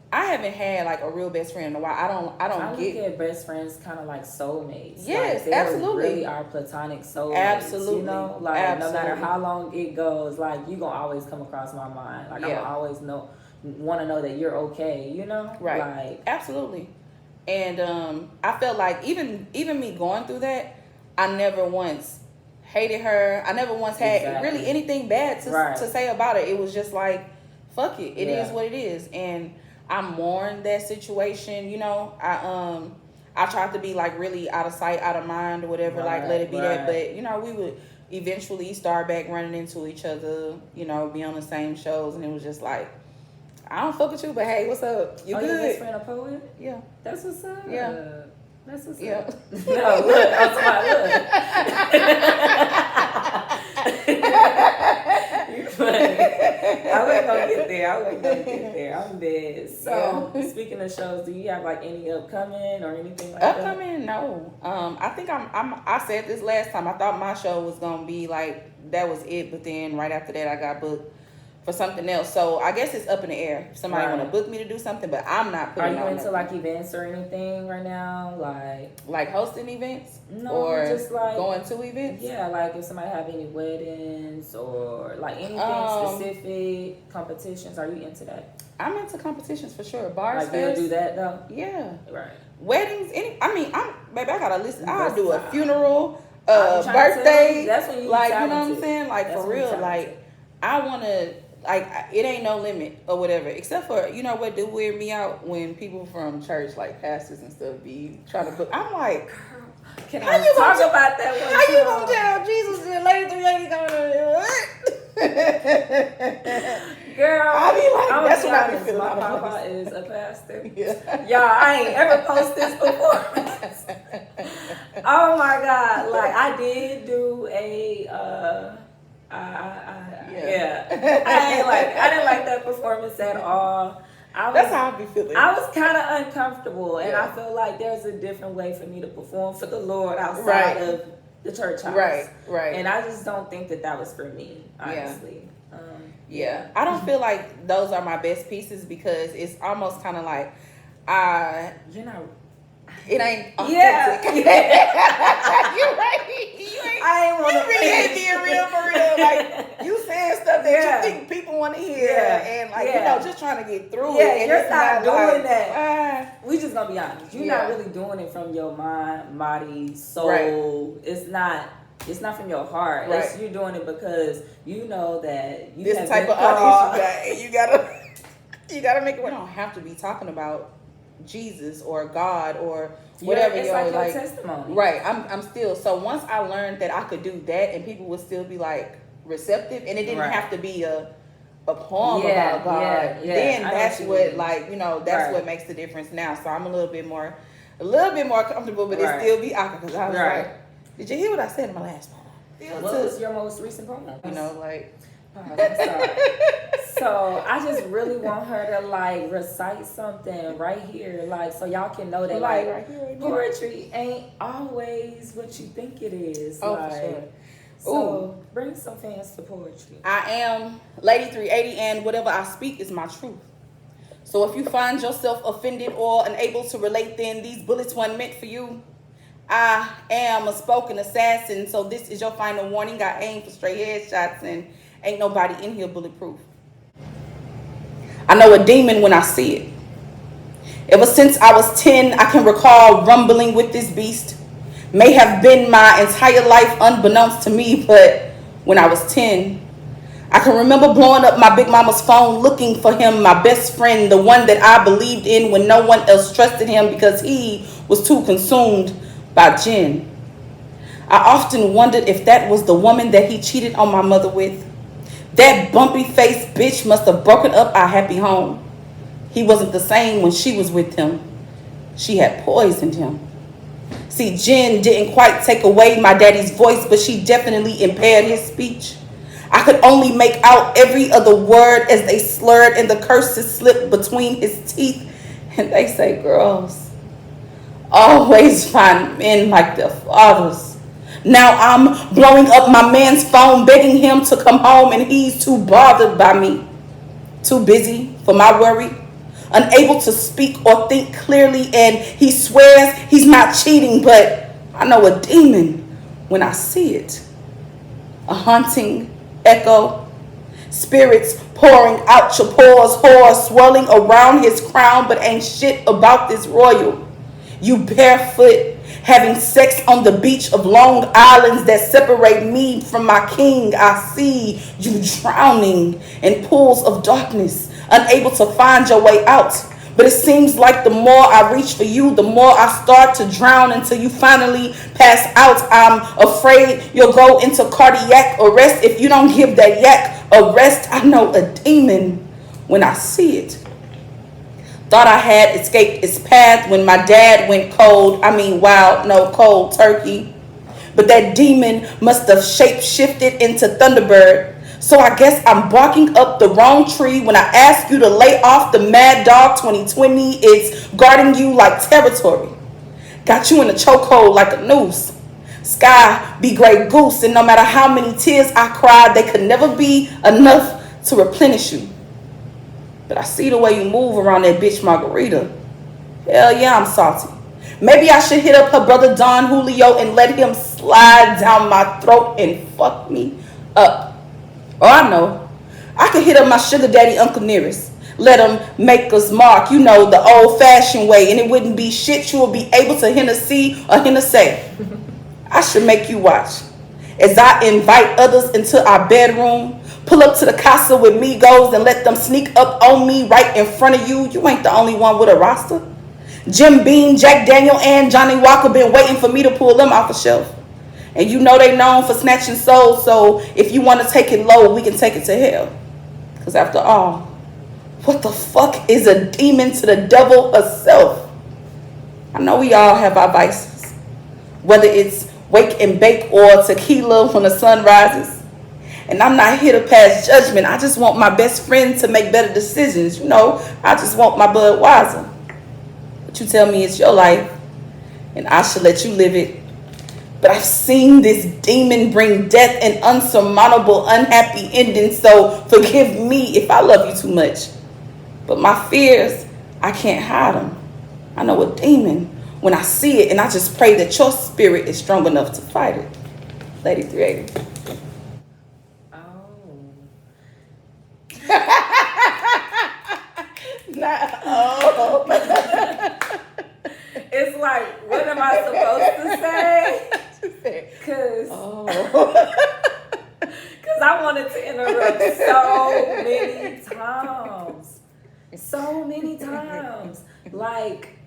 B: I haven't had like a real best friend in a while. I look at
A: best friends kind of like soulmates.
B: Yes,
A: like,
B: absolutely.
A: Really are platonic soulmates.
B: Absolutely.
A: You know, like no matter how long it goes, like you gonna always come across my mind. Like I'm gonna always want to know that you're okay. You know,
B: right?
A: Like
B: absolutely. And I felt like even me going through that, I never once hated her. I never once had really anything bad to say about it. It was just like, fuck it. It is what it is. And I mourned that situation, you know. I tried to be like really out of sight, out of mind or whatever, like let it be that. But, you know, we would eventually start back running into each other, you know, be on the same shows, and it was just like, I don't fuck with you, but hey, what's up? You good?
A: Your best friend a poet?
B: Yeah.
A: That's what's up.
B: Yeah.
A: That's what's
B: up.
A: No, look, I'm You're funny. I wasn't gonna get there. I'm dead. So, speaking of shows, do you have like any upcoming or anything like that?
B: Upcoming? No. I think I said this last time. I thought my show was gonna be like that was it, but then right after that, I got booked for something else. So I guess it's up in the air. Somebody want to book me to do something, but I'm not putting.
A: Are you into like events or anything right now?
B: Like hosting events?
A: No,
B: or
A: just like
B: going to events?
A: Yeah, like if somebody have any weddings or like anything specific competitions. Are you into that?
B: I'm into competitions for sure. Bars,
A: like you'll do that though.
B: Yeah.
A: Right.
B: Weddings. Baby, I gotta listen. I'll do a funeral, birthday.
A: That's when you
B: like you know what I'm saying. Like for real. Like I wanna. Like, it ain't no limit or whatever. Except for, you know what do weird me out? When people from church, like pastors and stuff, be trying to book. I'm like,
A: can I talk about that one?
B: How you gonna tell Jesus and Lady 380 coming to what?
A: Girl,
B: I be like, that's what I be
A: honest,
B: feeling.
A: my papa is a pastor.
B: Yeah.
A: Y'all, I ain't ever post this before. Oh my God. Like, I did do a, yeah. I didn't like that performance at all.
B: That's how I be feeling.
A: I was kind of uncomfortable, and
B: Yeah.
A: I feel like there's a different way for me to perform for the Lord outside of the church house.
B: Right.
A: And I just don't think that was for me, honestly.
B: Yeah. I don't feel like those are my best pieces because it's almost kind of like
A: You're not.
B: it ain't authentic.
A: Yeah.
B: You're right.
A: I ain't want to.
B: You really ain't being real for real. Like you saying stuff that you think people want to hear, and like you know, just trying to get through it. And
A: you're not doing that. We just gonna be honest. You're not really doing it from your mind, body, soul.
B: Right.
A: It's not from your heart.
B: Right.
A: You're doing it because you know that you
B: this
A: have
B: type
A: been
B: of audience you gotta make it. We don't have to be talking about Jesus or God or whatever.
A: It's like your testimony.
B: Right. I'm still. So once I learned that I could do that and people would still be like receptive, and it didn't have to be a poem about God. Then that's what that's what makes the difference now. So I'm a little bit more comfortable, but it still be awkward because I was like, did you hear what I said in my last poem?
A: What was your most recent poem?
B: You know, like.
A: I'm sorry. So I just really want her to like recite something right here, like so y'all can know that like
B: right here,
A: poetry ain't always what you think it is.
B: Oh,
A: like,
B: for sure.
A: So bring some fans to poetry.
B: I am Lady380 and whatever I speak is my truth. So if you find yourself offended or unable to relate, then these bullets weren't meant for you. I am a spoken assassin, so this is your final warning. I aim for straight headshots and ain't nobody in here bulletproof. I know a demon when I see it. Ever since I was 10, I can recall rumbling with this beast. May have been my entire life unbeknownst to me, but when I was 10, I can remember blowing up my big mama's phone looking for him, my best friend, the one that I believed in when no one else trusted him because he was too consumed by gin. I often wondered if that was the woman that he cheated on my mother with. That bumpy-faced bitch must have broken up our happy home. He wasn't the same when she was with him. She had poisoned him. See, gin didn't quite take away my daddy's voice, but she definitely impaired his speech. I could only make out every other word as they slurred and the curses slipped between his teeth. And they say, girls always find men like their fathers. Now I'm blowing up my man's phone, begging him to come home, and he's too bothered by me. Too busy for my worry, unable to speak or think clearly, and he swears he's not cheating, but I know a demon when I see it. A haunting echo, spirits pouring out your pores, horror swirling around his crown, but ain't shit about this royal. You barefoot, having sex on the beach of Long Islands that separate me from my king. I see you drowning in pools of darkness, unable to find your way out. But it seems like the more I reach for you, the more I start to drown until you finally pass out. I'm afraid you'll go into cardiac arrest if you don't give that yak a rest. I know a demon when I see it. Thought I had escaped its path when my dad went cold. Cold turkey. But that demon must have shape-shifted into Thunderbird. So I guess I'm barking up the wrong tree when I ask you to lay off the Mad Dog 2020. It's guarding you like territory. Got you in a chokehold like a noose. Sky be gray goose, and no matter how many tears I cried, they could never be enough to replenish you. But I see the way you move around that bitch Margarita. Hell yeah, I'm salty. Maybe I should hit up her brother Don Julio and let him slide down my throat and fuck me up. Or I know, I could hit up my sugar daddy Uncle Nearest. Let him make us mark, the old-fashioned way, and it wouldn't be shit you would be able to Hennessy or Hennessy. I should make you watch. As I invite others into our bedroom, pull up to the casa with Migos and let them sneak up on me right in front of you. You ain't the only one with a roster. Jim Beam, Jack Daniel, and Johnny Walker been waiting for me to pull them off the shelf. And you know they known for snatching souls, so if you want to take it low, we can take it to hell. Because after all, what the fuck is a demon to the devil herself? I know we all have our vices, whether it's wake and bake or tequila when the sun rises. And I'm not here to pass judgment. I just want my best friend to make better decisions. You know, I just want my Budweiser. But you tell me it's your life, and I should let you live it. But I've seen this demon bring death and unsurmountable, unhappy endings, so forgive me if I love you too much. But my fears, I can't hide them. I know a demon when I see it, and I just pray that your spirit is strong enough to fight it. Lady380.
A: Oh. It's like, what am I supposed to say? Because I wanted to interrupt so many times. Like,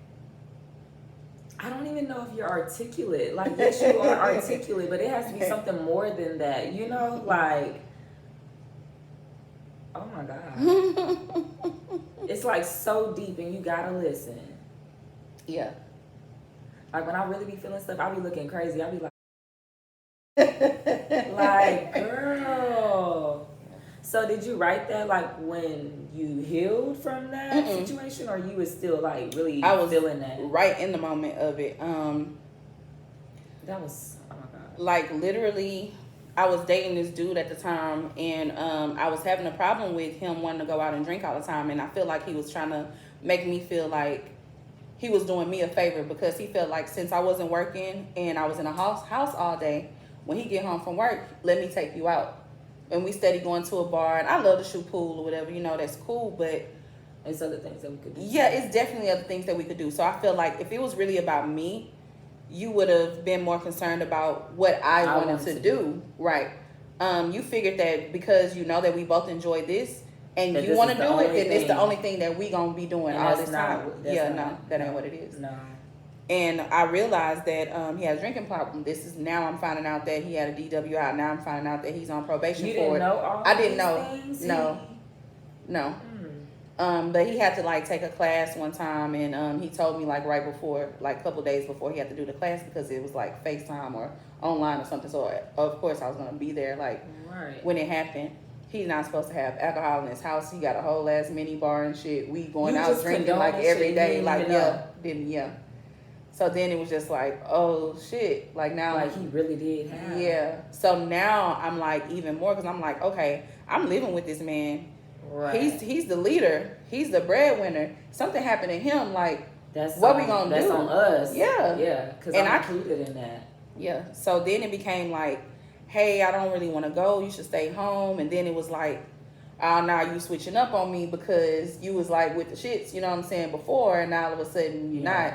A: I don't even know if you're articulate. Like, yes, you are articulate, but it has to be something more than that. You know, like, oh my God. It's like so deep, and you gotta listen.
B: Yeah.
A: Like, when I really be feeling stuff, I be looking crazy. I be like, girl. So did you write that like when you healed from that situation, or you was still like really feeling that?
B: Right in the moment of it.
A: That was, oh my God.
B: Like literally, I was dating this dude at the time, and I was having a problem with him wanting to go out and drink all the time, and I feel like he was trying to make me feel like he was doing me a favor, because he felt like since I wasn't working and I was in a house all day, when he get home from work, let me take you out. And we steady going to a bar, and I love to shoot pool or whatever, you know, that's cool, but
A: it's other things that we could do.
B: Yeah, it's definitely other things that we could do. So I feel like if it was really about me, you would have been more concerned about what I wanted to do. Right. You figured that because you know that we both enjoy this, and you want to do it, then it's the only thing that we gonna be doing all this time. That ain't what it is. No. And I realized that he had a drinking problem. Now I'm finding out that he had a DWI. Now I'm finding out that he's on probation for it.
A: You didn't know all
B: I didn't know.
A: Things?
B: No. But he had to like take a class one time, and he told me like right before, like a couple days before he had to do the class, because it was like FaceTime or online or something. So of course I was gonna be there like when it happened. He's not supposed to have alcohol in his house. He got a whole ass mini bar and shit. We going out drinking like every day. Like So then it was just like, oh shit. Like now,
A: like he really did have.
B: Yeah. So now I'm like even more, because I'm like, okay, I'm living with this man. Right. He's the leader. He's the breadwinner. Something happened to him. Like, what we gonna do?
A: That's on us.
B: Yeah.
A: Yeah. Because I'm included in that.
B: Yeah. So then it became like, hey, I don't really want to go. You should stay home. And then it was like, oh, now you switching up on me because you was like with the shits, you know what I'm saying, before, and now all of a sudden you're not.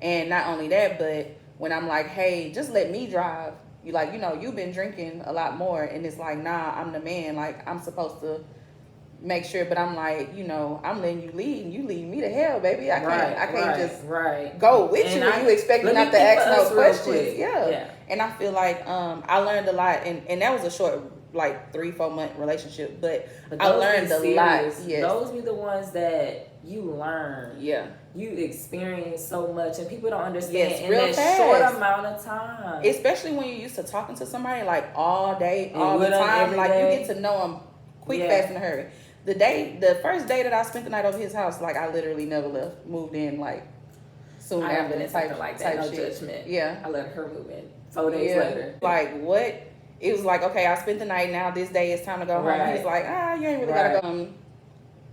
B: And not only that, but when I'm like, hey, just let me drive, you like, you know, you've been drinking a lot more, and it's like, nah, I'm the man, like I'm supposed to make sure, but I'm like, you know, I'm letting you lead, and you lead me to hell, baby. I can't just go with and you. You expect me not to ask no questions. Yeah. And I feel like I learned a lot, and that was a short, like 3-4 month relationship, but I learned a lot. Yes.
A: Those be the ones that you learn.
B: Yeah.
A: You experience so much, and people don't understand in
B: that
A: fast. Short amount of time.
B: Especially when you're used to talking to somebody like all day, all the time. Like you get to know them quick, fast, in a hurry. The first day that I spent the night over his house, like I literally never left. Moved in like soon after that type
A: no
B: shit.
A: Judgment.
B: Yeah.
A: I let her move in 4 days later.
B: Like what? It was like, okay, I spent the night. Now this day it's time to go home. He's like, you ain't really gotta go.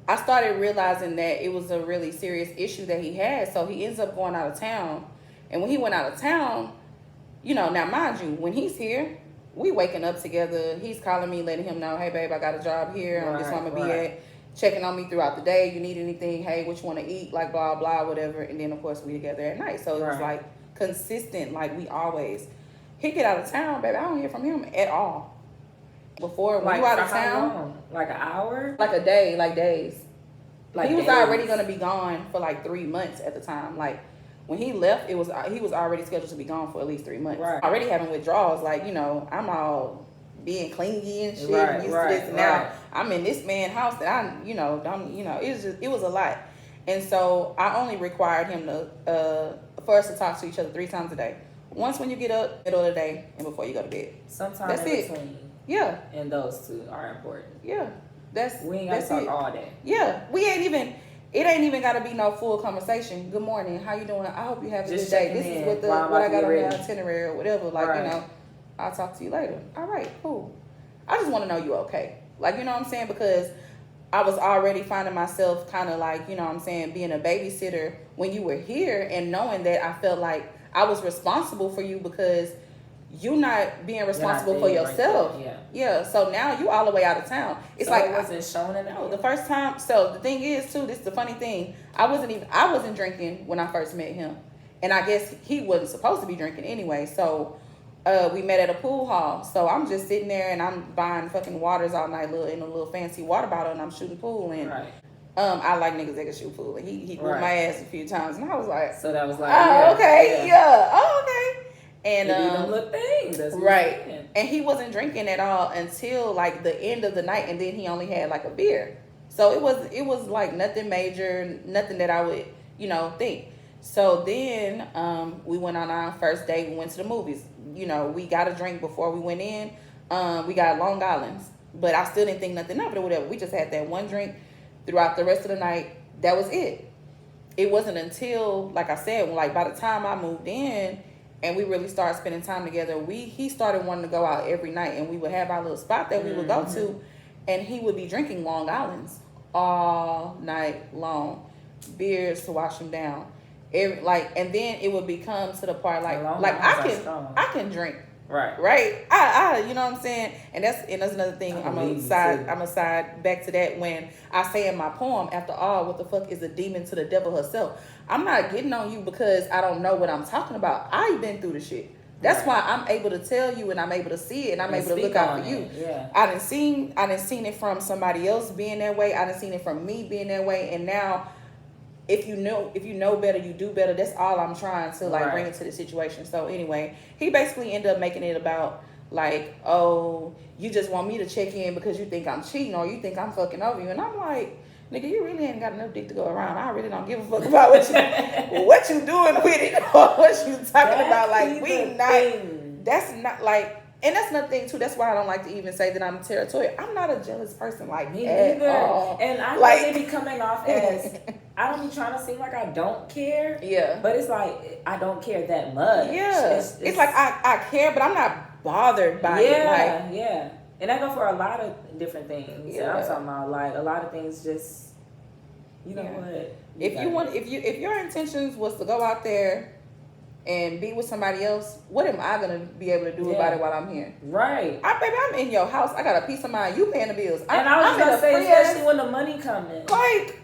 B: I started realizing that it was a really serious issue that he had. So he ends up going out of town. And when he went out of town, you know, now mind you, when he's here, we waking up together. He's calling me, letting him know, hey, babe, I got a job here. I'm just want to be at. Checking on me throughout the day. You need anything? Hey, what you want to eat? Like, blah, blah, whatever. And then, of course, we together at night. So it was like consistent, like we always. He get out of town, baby. I don't hear from him at all. Before, when you out of town,
A: like an hour,
B: like a day, like days. Like he was already gonna be gone for like 3 months at the time. Like when he left, he was already scheduled to be gone for at least 3 months.
A: Right.
B: Already having withdrawals, like, you know, I'm all being clingy and shit,
A: Right,
B: used
A: right,
B: to this. And now I'm in this man's house that it was a lot. And so I only required him to for us to talk to each other 3 times a day. Once when you get up, middle of the day, and before you go to bed.
A: Sometimes
B: That's
A: in
B: it.
A: between.
B: Yeah.
A: And those two are important.
B: Yeah.
A: We ain't gotta talk all day.
B: Yeah. It ain't even gotta be no full conversation. Good morning. How you doing? I hope you have a good day. This is what I got on the itinerary or whatever. Like, you know, I'll talk to you later. All right, cool. I just want to know you okay. Like, you know what I'm saying? Because I was already finding myself kind of like, you know what I'm saying, being a babysitter when you were here, and knowing that I felt like I was responsible for you because you're not being responsible for yourself.
A: Right.
B: Yeah. So now you all the way out of town. It's
A: so
B: like
A: it wasn't showing it out.
B: The first time. So the thing is too, this is the funny thing. I wasn't drinking when I first met him, and I guess he wasn't supposed to be drinking anyway. So we met at a pool hall. So I'm just sitting there and I'm buying fucking waters all night, in a little fancy water bottle, and I'm shooting pool. And I like niggas that can shoot pool. And he whooped my ass a few times, and I was like,
A: so that was like,
B: okay. And
A: them little things. That's
B: right. And he wasn't drinking at all until like the end of the night, and then he only had like a beer. So it was like nothing major, nothing that I would, you know, think. So then we went on our first date. We went to the movies. You know, we got a drink before we went in. We got Long Island's, but I still didn't think nothing of it or whatever. We just had that one drink throughout the rest of the night. That was it. It wasn't until, like I said, like by the time I moved in and we really started spending time together, he started wanting to go out every night, and we would have our little spot that we would go to, and he would be drinking Long Island's all night long, beers to wash him down. And then it would become to the part like I can drink. Right. I you know what I'm saying? And that's another thing. I'm a side back to that when I say in my poem, after all, what the fuck is a demon to the devil herself? I'm not getting on you because I don't know what I'm talking about. I've been through the shit. That's why I'm able to tell you, and I'm able to see it, and I'm able to look out for you.
A: Yeah.
B: I done seen it from somebody else being that way. I done seen it from me being that way, and now if you know better, you do better. That's all I'm trying to bring into the situation. So anyway, he basically ended up making it about like, oh, you just want me to check in because you think I'm cheating or you think I'm fucking over you. And I'm like, nigga, you really ain't got enough dick to go around. I really don't give a fuck about what you doing with it or what you talking about. Like, that's not like, and that's another thing too. That's why I don't like to even say that I'm territorial. I'm not a jealous person, like me either.
A: And I know they be coming off as I don't be trying to seem like I don't care.
B: Yeah.
A: But it's like I don't care that much.
B: Yeah. It's like I care, but I'm not bothered by it.
A: Yeah. And that go for a lot of different things. Yeah. I'm talking about like a lot of things. Just you know what? If your intentions was to go out there and be with somebody else, what am I gonna be able to do about it while I'm here? Right.
B: Baby, I'm in your house. I got a peace of mind. You paying the bills.
A: And I was gonna say, especially when the money coming.
B: Like,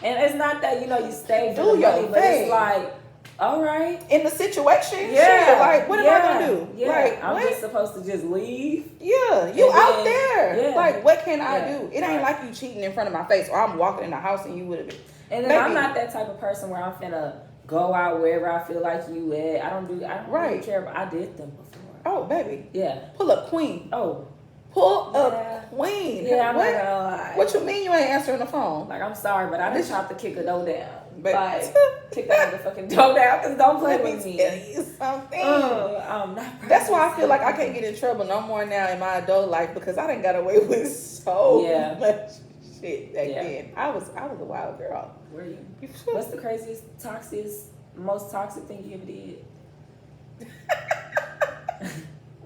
A: and it's not that you stay for the money, but it's like, all right,
B: in the situation, shit, like what am I gonna do?
A: Yeah,
B: like,
A: I'm just supposed to just leave.
B: Yeah, you out there.
A: Yeah.
B: Like, what can I do? It ain't like you cheating in front of my face, or I'm walking in the house and you would have been.
A: And then I'm not that type of person where I'm finna go out wherever I feel like you at. I don't really care, but I did them before.
B: Oh, baby.
A: Yeah.
B: Pull up queen.
A: Oh.
B: Pull up queen.
A: Yeah, I'm not gonna lie.
B: What you mean you ain't answering the phone?
A: Like, I'm sorry, but I didn't have to kick a door down.
B: But
A: like, kick that motherfucking door down, because don't play with me.
B: Tell you something.
A: I'm not.
B: That's why I feel like I can't get in trouble no more now in my adult life, because I done got away with so much shit back then. I was a wild girl.
A: Were you? What's the craziest, most toxic thing you ever did?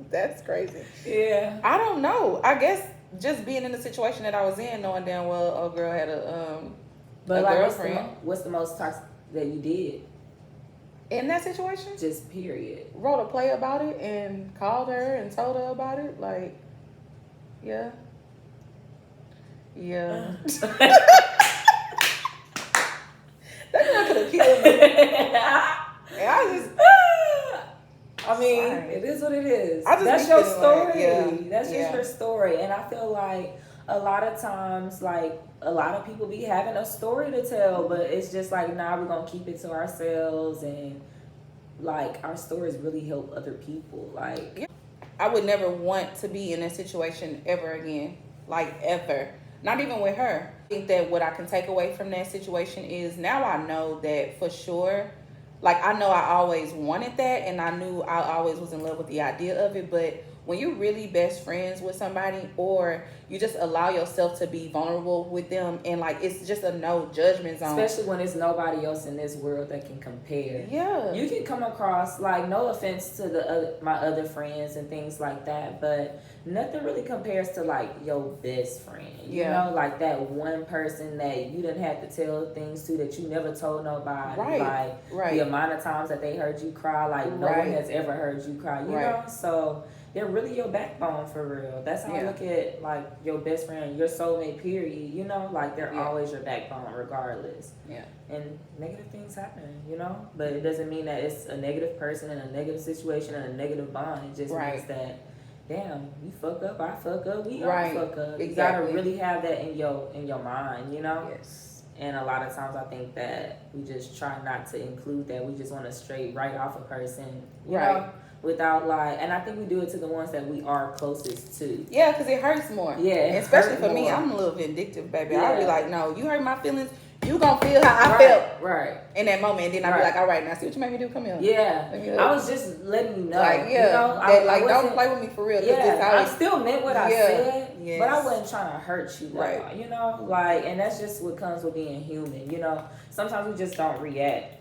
B: That's crazy.
A: Yeah.
B: I don't know. I guess just being in the situation that I was in, knowing damn well a girl had a girlfriend.
A: What's the most toxic that you did?
B: In that situation?
A: Just period.
B: Wrote a play about it and called her and told her about it. Like, yeah. Yeah. That girl could have killed me. And
A: I mean, it is what it is. That's your story. That's just your story. And I feel like a lot of times, like, a lot of people be having a story to tell, but it's just like, nah, we're gonna keep it to ourselves, and like, our stories really help other people. Like,
B: yeah. I would never want to be in a situation ever again, like, ever. Not even with her. I think that what I can take away from that situation is now I know that for sure, like, I know I always wanted that, and I knew I always was in love with the idea of it, but when you're really best friends with somebody, or you just allow yourself to be vulnerable with them, and like, it's just a no judgment zone.
A: Especially when there's nobody else in this world that can compare.
B: Yeah.
A: You can come across, like, no offense to my other friends and things like that, but nothing really compares to, like, your best friend. You know, like that one person that you didn't have to tell things to, that you never told nobody.
B: Right.
A: Like, the amount of times that they heard you cry, like, no one has ever heard you cry, you know? So they're really your backbone for real. That's how I look at, like, your best friend, your soulmate, period. You know, like, they're always your backbone regardless. Yeah. And negative things happen, you know? But it doesn't mean that it's a negative person in a negative situation and a negative bond. It just means that, damn, you fuck up, I fuck up, we all fuck up. Exactly. You gotta really have that in your mind, you know? Yes. And a lot of times I think that we just try not to include that. We just want to straight right off a person, you know? Without, like, and I think we do it to the ones that we are closest to. Yeah, because it hurts more. Yeah, especially for me, I'm a little vindictive, baby. I'll be like, no, you hurt my feelings. You gonna feel how I felt in that moment, and then I'll be like, all right, now see what you made me do. Come here. Yeah, I was just letting you know. Like, you know, that, don't play with me for real. I still meant what I said, but I wasn't trying to hurt you. Right. You know, like, and that's just what comes with being human. You know, sometimes we just don't react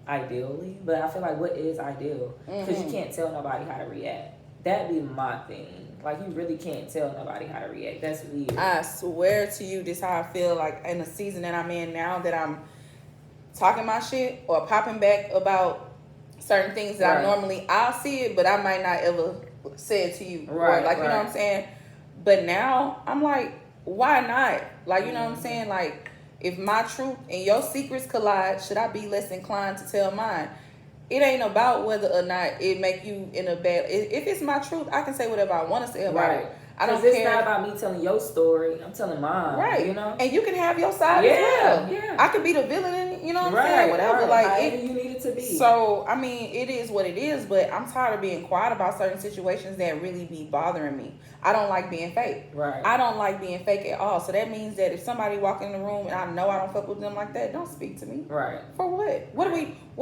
A: ideally, but I feel like what is ideal? Because you can't tell nobody how to react. That'd be my thing. Like, you really can't tell nobody how to react. That's weird. I swear to you, this is how I feel like in the season that I'm in now, that I'm talking my shit or popping back about certain things that I normally, I'll see it, but I might not ever say it to you. Right. Or like, you know what I'm saying? But now I'm like, why not? Like, you know what I'm saying? Like, if my truth and your secrets collide, should I be less inclined to tell mine? It ain't about whether or not it make you in a bad. If it's my truth, I can say whatever I want to say about it. I don't care. It's not about me telling your story. I'm telling mine. Right. You know. And you can have your side as well. Yeah. I could be the villain, and you know what I'm saying. Whatever. Like, you need it to be. So I mean, it is what it is. But I'm tired of being quiet about certain situations that really be bothering me. I don't like being fake. Right. I don't like being fake at all. So that means that if somebody walk in the room and I know I don't fuck with them like that, don't speak to me. Right. For what? What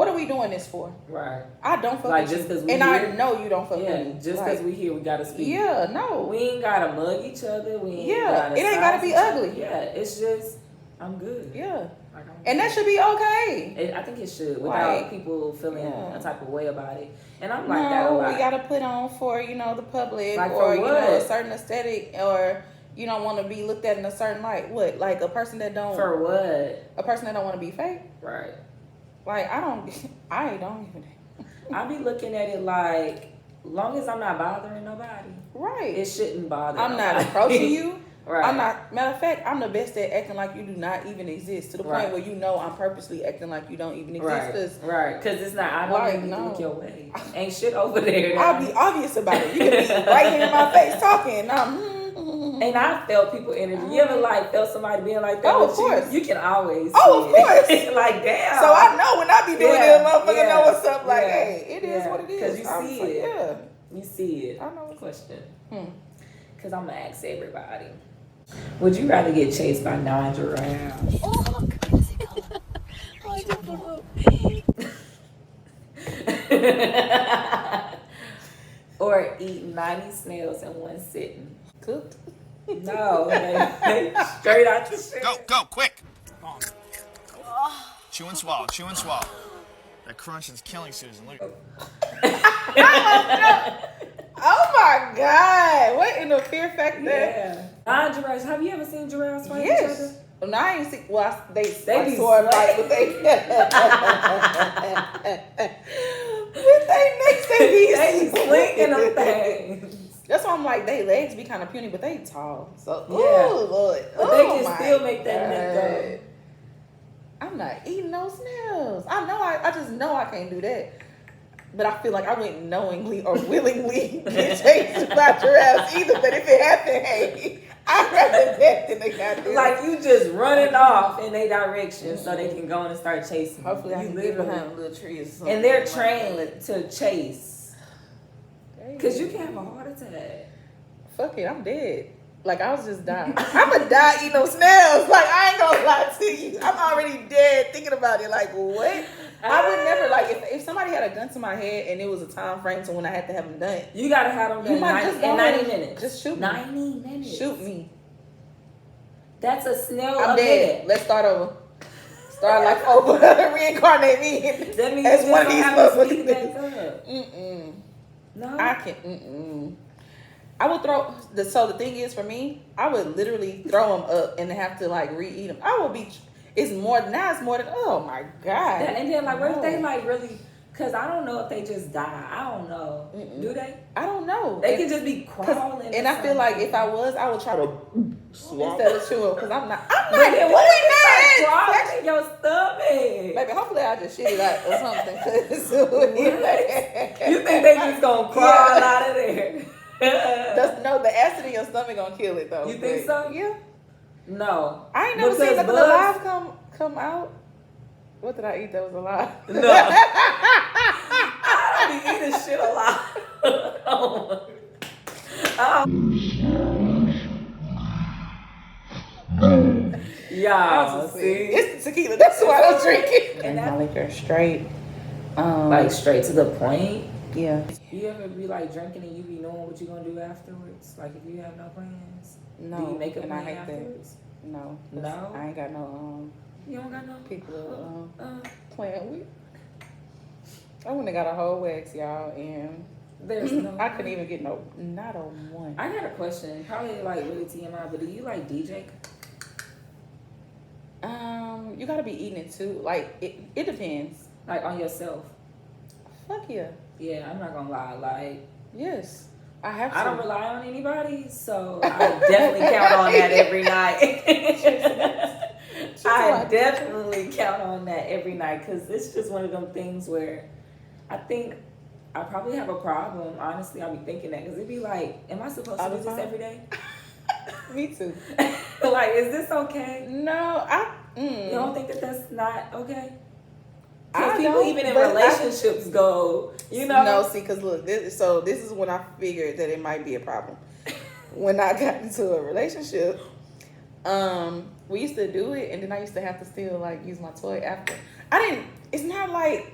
A: are we doing this for? Right. I don't fuck with just you. And I know you don't fuck with me. Just because we here, we gotta speak. Yeah, no. We ain't gotta mug each other. We ain't gotta it ain't gotta be ugly. Yeah. It's just, I'm good. Yeah. Like, and that should be okay. I think it should, without people feeling a type of way about it. And I'm like that a lot. We gotta put on for, you know, the public, like, or, you know, a certain aesthetic, or you don't want to be looked at in a certain light. What? Like a person that don't. For what? A person that don't want to be fake. Right. Like, I don't even. I be looking at it like, long as I'm not bothering nobody. Right. It shouldn't bother nobody. I'm not approaching you. Right. I'm not. Matter of fact, I'm the best at acting like you do not even exist, to the point where you know I'm purposely acting like you don't even exist. Right. Because it's not. I don't even look your way. Ain't shit over there. I'll be obvious about it. You can be right here in my face talking. And I felt people energy. You ever like felt somebody being like that? Oh, of course. You can always. Oh, of course. Like, damn. So I know when I be doing it, motherfucker know what's up. Like, hey, it is what it is. Because you see it. Yeah. You see it. I know. Question. Because I'm gonna ask everybody. Would you rather get chased by 9 giraffes? Oh, or eat 90 snails in one sitting? Cooked? No, they straight out the shit.
D: Go, quick! Chew and swallow, chew and swallow. That crunch is killing Susan. Look.
B: Oh my God! What in the fear factor?
A: Yeah. 9 giraffes. Have you ever seen giraffes fight each other?
B: No, I ain't seen. Well, they be sword fight, but they. With they necks, they be slinging them things. That's why I'm like, they legs be kind of puny, but they tall. So ooh, Lord, but they can still make that neck go. I'm not eating no snails. I know. I just know I can't do that. But I feel like I wouldn't knowingly or willingly get chased by giraffes either. But if it happened, hey. I'd rather that than they got this.
A: Like you just running off in their direction so they can go and start chasing.
B: Hopefully I
A: you
B: can get behind a little tree or something.
A: And they're trained to chase. Because you can have a heart attack.
B: Fuck it, I'm dead. Like, I was just dying. I'm going to die eating those snails. Like, I ain't going to lie to you. I'm already dead thinking about it. Like, what? I would never, like, if somebody had a gun to my head and it was a time frame to when I had to have them done.
A: You got to have them done in 90 minutes.
B: Just shoot me.
A: 90 minutes.
B: Shoot me.
A: That's a snail
B: I'm
A: a
B: dead.
A: minute.
B: Let's start over. Start like over. Reincarnate me.
A: That means
B: as
A: you
B: one of these
A: motherfuckers back up. No.
B: I can. I would throw so the thing is for me, I would literally throw them up and have to like re-eat them. I would be. It's more than oh my god.
A: And then like what if they like really? Because I don't know if they just die. I don't know. Do they?
B: I don't know.
A: They could just be crawling.
B: And I feel like if I was, I would try to swallow instead of chew because I'm not
A: doing that. Crawling in your stomach.
B: Baby, hopefully I just shit it out or something.
A: You think they just gonna crawl out of there?
B: No, the acid in your stomach gonna kill it though.
A: You think so?
B: Yeah.
A: No.
B: I ain't never seen nothing alive come out. What did I eat that was alive?
A: No. I don't be eating shit alive. Y'all, see?
B: It's the tequila. That's why I was drinking. And my liquor straight.
A: Like straight to the point.
B: Yeah.
A: You ever be like drinking and you be knowing what you gonna do afterwards? Like if you have no plans?
B: No.
A: Do you make a
B: and
A: plan
B: I hate
A: afterwards?
B: That. No.
A: No?
B: I ain't got no
A: You don't got no
B: people playing with. I wouldn't have got a whole wax, y'all, and
A: there's no
B: I couldn't even get not a one.
A: I got a question. Probably like really TMI, but do you like DJ?
B: You gotta be eating it too. Like it depends.
A: Like on yourself.
B: Fuck yeah.
A: Yeah, I'm not gonna lie. Like
B: yes, I have to.
A: I don't rely on anybody, so I definitely count on that every night. I definitely count on that every night because it's just one of them things where I think I probably have a problem. Honestly, I'll be thinking that because it'd be like, am I supposed to do this every day?
B: Me too.
A: Like, is this okay?
B: No,
A: You don't think that that's not okay?
B: I
A: Because people even in relationships go, you know.
B: No, see, because look, this is when I figured that it might be a problem. When I got into a relationship, we used to do it, and then I used to have to still like use my toy after. It's not like.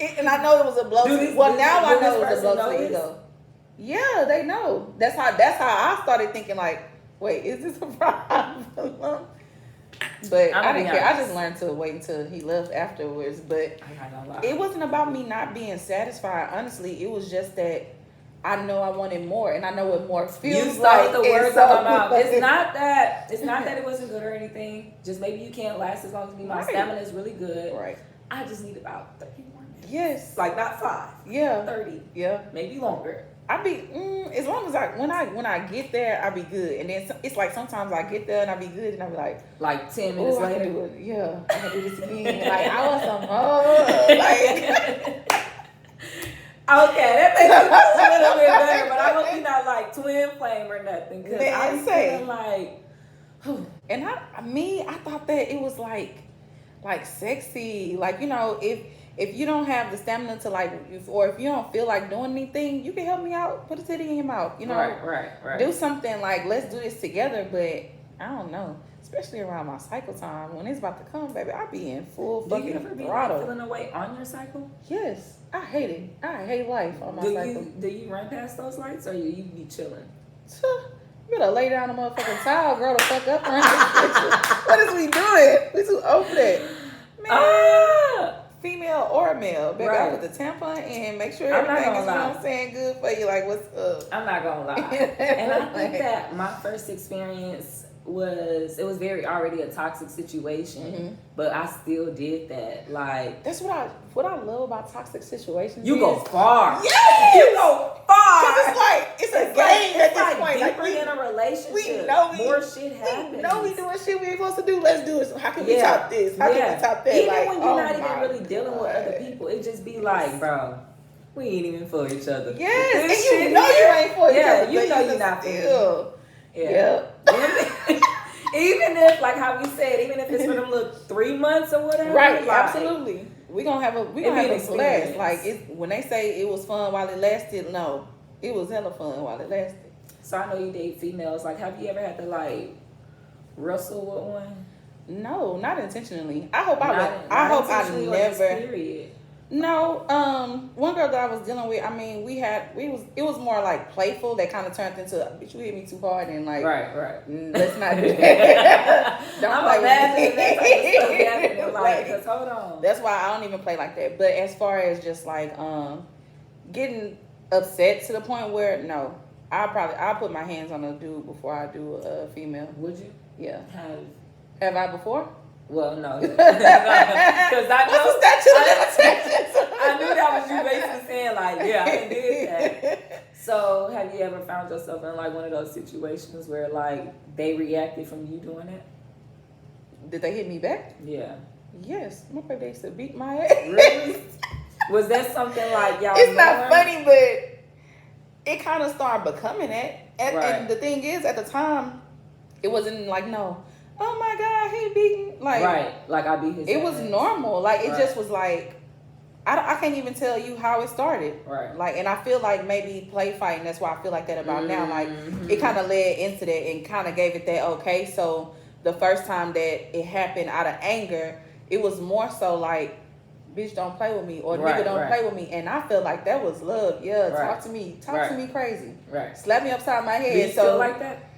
B: And I know it was a blow. Now I know it was a blow to the ego. Yeah, they know. That's how I started thinking. Like, wait, is this a problem? But I didn't care. I just learned to wait until he left afterwards. But it wasn't about me not being satisfied. Honestly, it was just that I know I wanted more, and I know what more feels
A: you
B: like.
A: The words out my mouth. It's not that it wasn't good or anything. Just maybe you can't last as long as me. My stamina is really good.
B: Right.
A: I just need about 30 more minutes.
B: Yes.
A: Like not 5.
B: Yeah.
A: 30.
B: Yeah.
A: Maybe longer.
B: I be as long as when I get there, I be good. And then it's like sometimes I get there and I be good, and I be like
A: 10 minutes later.
B: I can do it. Yeah, I can do this again. Like I want some more. Like.
A: Okay, that makes it a little bit better, but I hope you're not like twin flame or nothing. Cause I'm feeling like,
B: and I thought that it was like sexy. Like, you know, if you don't have the stamina to or if you don't feel like doing anything, you can help me out. Put a titty in your mouth. You know,
A: right.
B: Do something like let's do this together. But I don't know. Especially around my cycle time when it's about to come, baby, I be in full fucking throttle.
A: Do you ever be feeling away on your cycle?
B: Yes, I hate it. I hate life on my cycle.
A: Do you run past those lights or you be chilling?
B: You better lay down a motherfucking towel, grow the fuck up. What is we doing? We too old for that. Man, female or male, baby. I put the tampon in, make sure everything is, you know what I'm saying, good for you. Like, what's up?
A: I'm not gonna lie. And I think that my first experience was very already a toxic situation, but I still did that. Like
B: that's what I love about toxic situations.
A: You go far.
B: Yes,
A: you go far.
B: It's a game at this point.
A: Deeper in a relationship,
B: we know
A: more shit happens.
B: We know we doing shit we ain't supposed to do. Let's do it. So how can we top this? How can we top that?
A: Even when you're not even really dealing with other people, it just be like, bro, We ain't even for each other.
B: Yes, and you know you ain't for each other.
A: You know you're not for me.
B: Yeah.
A: Even if, like how we said, even if it's for them little 3 months or whatever.
B: Right,
A: like,
B: absolutely. We gonna have a blast. Like when they say it was fun while it lasted, no, it was hella fun while it lasted.
A: So I know you date females. Like, have you ever had to like wrestle with one?
B: No, not intentionally. I hope I never.
A: Period.
B: No, one girl that I was dealing with, I mean, it was more like playful that kind of turned into, bitch, you hit me too hard and like,
A: right.
B: Let's not do that. Don't play with me.
A: That type of stuff happening, like, 'cause hold on.
B: That's why I don't even play like that. But as far as just like, getting upset to the point where, no, I'll put my hands on a dude before I do a female.
A: Would you?
B: Yeah. Have I before?
A: Well, no. Because I know I knew that was you basically saying, like, yeah, I did that. So, have you ever found yourself in, like, one of those situations where, like, they reacted from you doing it?
B: Did they hit me back?
A: Yeah.
B: Yes. My baby used to beat my ass.
A: Really? Was that something like y'all
B: It's not funny, but it kind of started becoming it. And the thing is, at the time, it wasn't like, no, oh my God, he beating. Like,
A: right. Like, I beat his
B: It
A: ass.
B: was normal. Like, it just was like, I can't even tell you how it started.
A: Right.
B: Like, and I feel like maybe play fighting, that's why I feel like that about now. Like, it kind of led into that and kind of gave it that, okay, so the first time that it happened out of anger, it was more so like, bitch, don't play with me, or nigga, don't play with me. And I feel like that was love. Yeah, talk to me crazy.
A: Right.
B: Slap me upside my head.
A: Do you feel like that?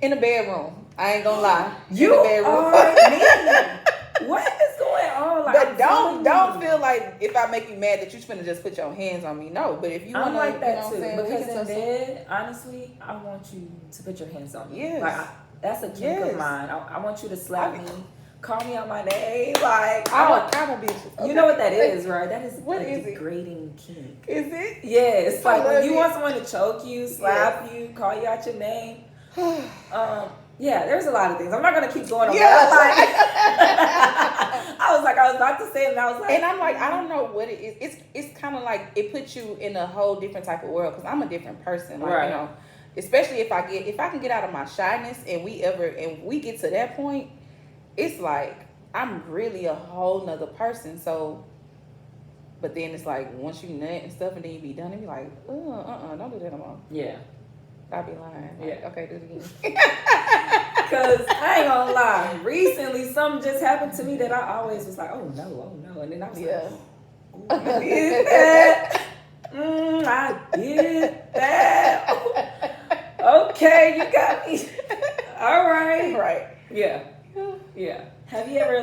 B: In the bedroom. I ain't gonna lie.
A: You
B: in the bedroom.
A: are me. What is going on? Like,
B: but don't feel like if I make you mad that you finna just put your hands on me. No, but if you wanna,
A: I'm like that,
B: you know
A: too.
B: what I'm
A: Because
B: saying,
A: in bed, honestly, I want you to put your hands on me.
B: Yes.
A: Like, that's a kink of mine. I want you to slap me, call me out my name. Like,
B: all kind of bitches. Okay.
A: You know what that is, right? That is
B: what
A: a
B: is
A: degrading kink.
B: Is it?
A: Yes.
B: I
A: Like when you
B: it.
A: want someone to choke you, slap you, call you out your name. Yeah, there's a lot of things. I'm not gonna keep going on.
B: Yeah.
A: I was about to say it, and I was like,
B: and I'm like, I don't know what it is. It's kind of like it puts you in a whole different type of world because I'm a different person. Like, you know, especially if I can get out of my shyness and we get to that point, it's like I'm really a whole nother person. So, but then it's like once you nut and stuff, and then you be done, and be like, don't do that no more.
A: Yeah.
B: I'll be lying. Like, okay, do it again.
A: Because I ain't gonna lie. Recently, something just happened to me that I always was like, oh no. And then I was like, I did that. I did that. Okay, you got me. All right.
B: Right.
A: Yeah. Have you ever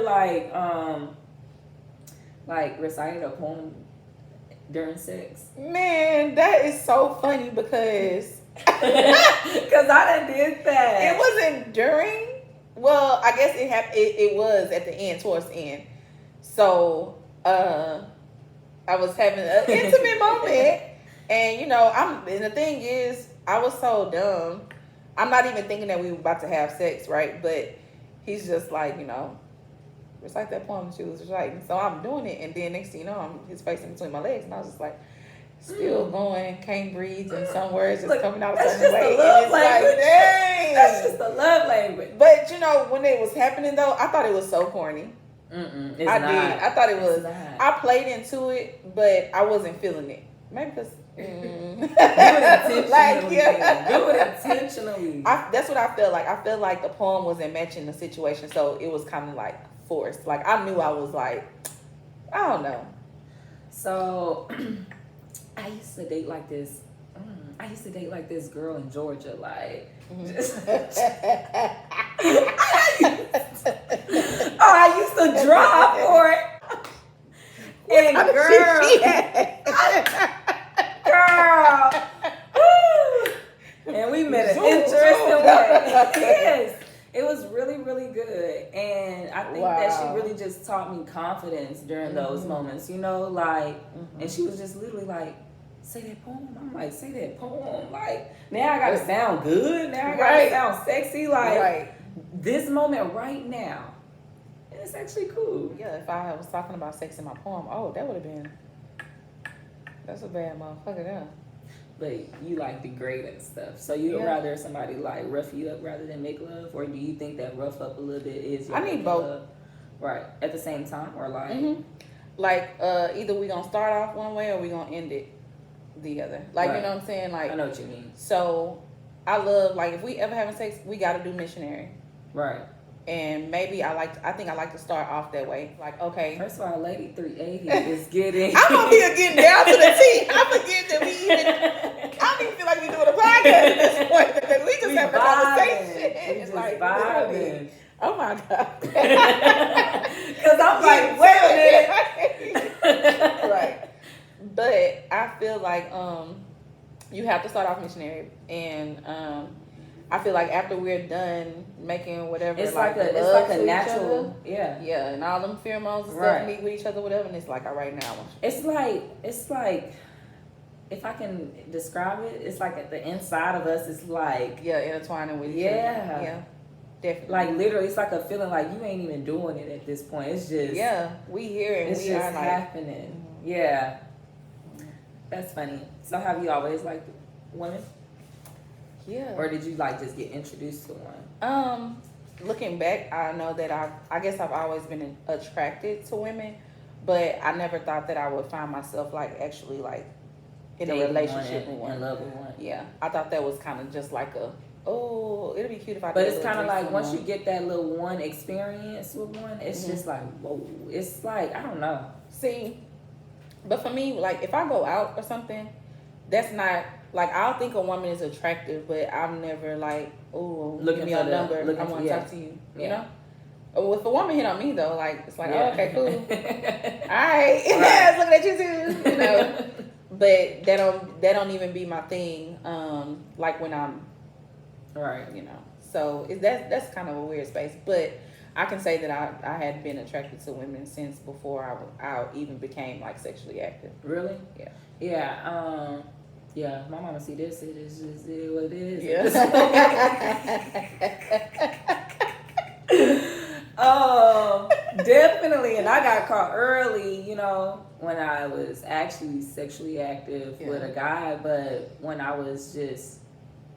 A: like recited a poem during sex?
B: Man, that is so funny because
A: I done did that.
B: It wasn't during. Well, I guess it happened. It was at the end, towards the end. So, I was having an intimate moment, and you know, and the thing is, I was so dumb. I'm not even thinking that we were about to have sex, right? But he's just like, you know, recite that poem she was reciting. So I'm doing it, and then next thing you know, his face in between my legs, and I was just like, still going, can't breathe, and some words just coming out a certain way.
A: Love language.
B: Like, dang.
A: That's just the love language.
B: But you know, when it was happening though, I thought it was so corny.
A: It's
B: I
A: not.
B: did. I thought it was.
A: Not.
B: I played into it, but I wasn't feeling it. Maybe because.
A: Do it intentionally. Do it intentionally.
B: That's what I felt like. I felt like the poem wasn't matching the situation, so it was kind of like forced. Like I knew I was like, I don't know.
A: So, I used to date like this. I used to date like this girl in Georgia, like. I used to drive for it. And girl, and we met an interesting way. Yes, it was really, really good, and I think that she really just taught me confidence during those moments. You know, like, and she was just literally like, say that poem. I'm like, say that poem. Like, now I gotta sound good. Now I gotta sound sexy. Like, this moment right now. And it's actually cool.
B: Yeah, if I was talking about sex in my poem, that would have been That's a bad motherfucker, though.
A: But you like degrading stuff. So you'd rather somebody like rough you up rather than make love? Or do you think that rough up a little bit is your
B: I need both.
A: love? Right. At the same time? Or like...
B: Mm-hmm. Like, either we gonna start off one way or we gonna end it the other. Like, you know what I'm saying? Like,
A: I know what you mean.
B: So, I love, like, if we ever having sex, we gotta do missionary.
A: Right.
B: And maybe I think I like to start off that way. Like, okay.
A: First of all, Lady380 is getting...
B: I'm over here getting down to the T. I forget that we even... I don't even feel like we doing a podcast at this point. Because we just have a conversation. It's like,
A: vibing.
B: Oh my God.
A: Because I'm like, wait a minute.
B: Right. But I feel like you have to start off missionary. And I feel like after we're done making whatever,
A: it's
B: like
A: a natural,
B: yeah, and all them pheromones and stuff meet with each other, whatever, and it's like, all right, now.
A: It's like, if I can describe it, it's like at the inside of us, it's like
B: intertwining with each other. Yeah, definitely.
A: Like literally, it's like a feeling like you ain't even doing it at this point. It's just
B: we here and
A: it's
B: we
A: just
B: are
A: happening. Mm-hmm. Yeah, that's funny. So have you always liked women?
B: Yeah.
A: Or did you like just get introduced to one?
B: Looking back, I know that I guess I've always been attracted to women, but I never thought that I would find myself like actually like in a relationship with one.
A: In love with one.
B: Yeah. I thought that was kind of just like it'll be cute if I.
A: But it's kind of like once you get that little one experience with one, it's just like whoa. It's like I don't know.
B: See, but for me, like if I go out or something, that's not. Like, I'll think a woman is attractive, but I'm never like, oh, give me your number. I want to talk to you. You know? If a woman hit on me, though, like, it's like, oh, okay, cool. All right. Yes, looking at you, too. You know? But that don't even be my thing, like, when I'm, you know? So, that's kind of a weird space. But I can say that I had been attracted to women since before I even became, like, sexually active.
A: Really?
B: Yeah.
A: Yeah, yeah, my mama see this. It is just what it is.
B: Yeah.
A: Definitely. And I got caught early, you know, when I was actually sexually active with a guy. But when I was just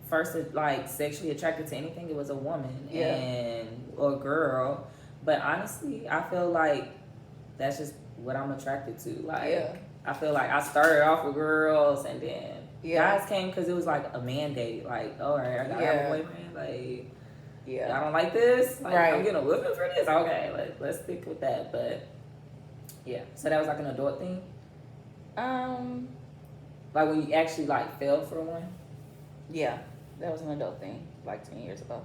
A: first like sexually attracted to anything, it was a woman or a girl. But honestly, I feel like that's just what I'm attracted to. Like, I feel like I started off with girls and then guys came because it was like a mandate. Like, all right, I gotta have a boyfriend. Like, I don't like this. Like, I'm getting a whipping for this. Okay, let's stick with that. But yeah, so that was like an adult thing. Like when you actually like fell for one. Yeah,
B: that was an adult thing, like 10 years ago.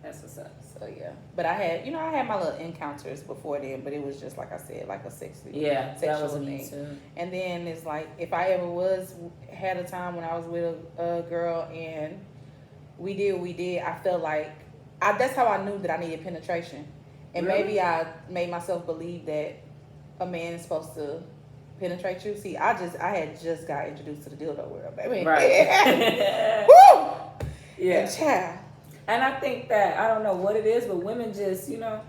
A: That's what's up.
B: So yeah, but I had my little encounters before then, but it was just like I said, like a sexual
A: that was
B: thing.
A: Me too.
B: And then it's like if I ever had a time when I was with a girl and we did, I felt like that's how I knew that I needed penetration, and maybe I made myself believe that a man is supposed to penetrate you. See, I had just got introduced to the dildo world, baby.
A: Right.
B: Woo!
A: Yeah.
B: And child.
A: And I think that, I don't know what it is, but women just, you know,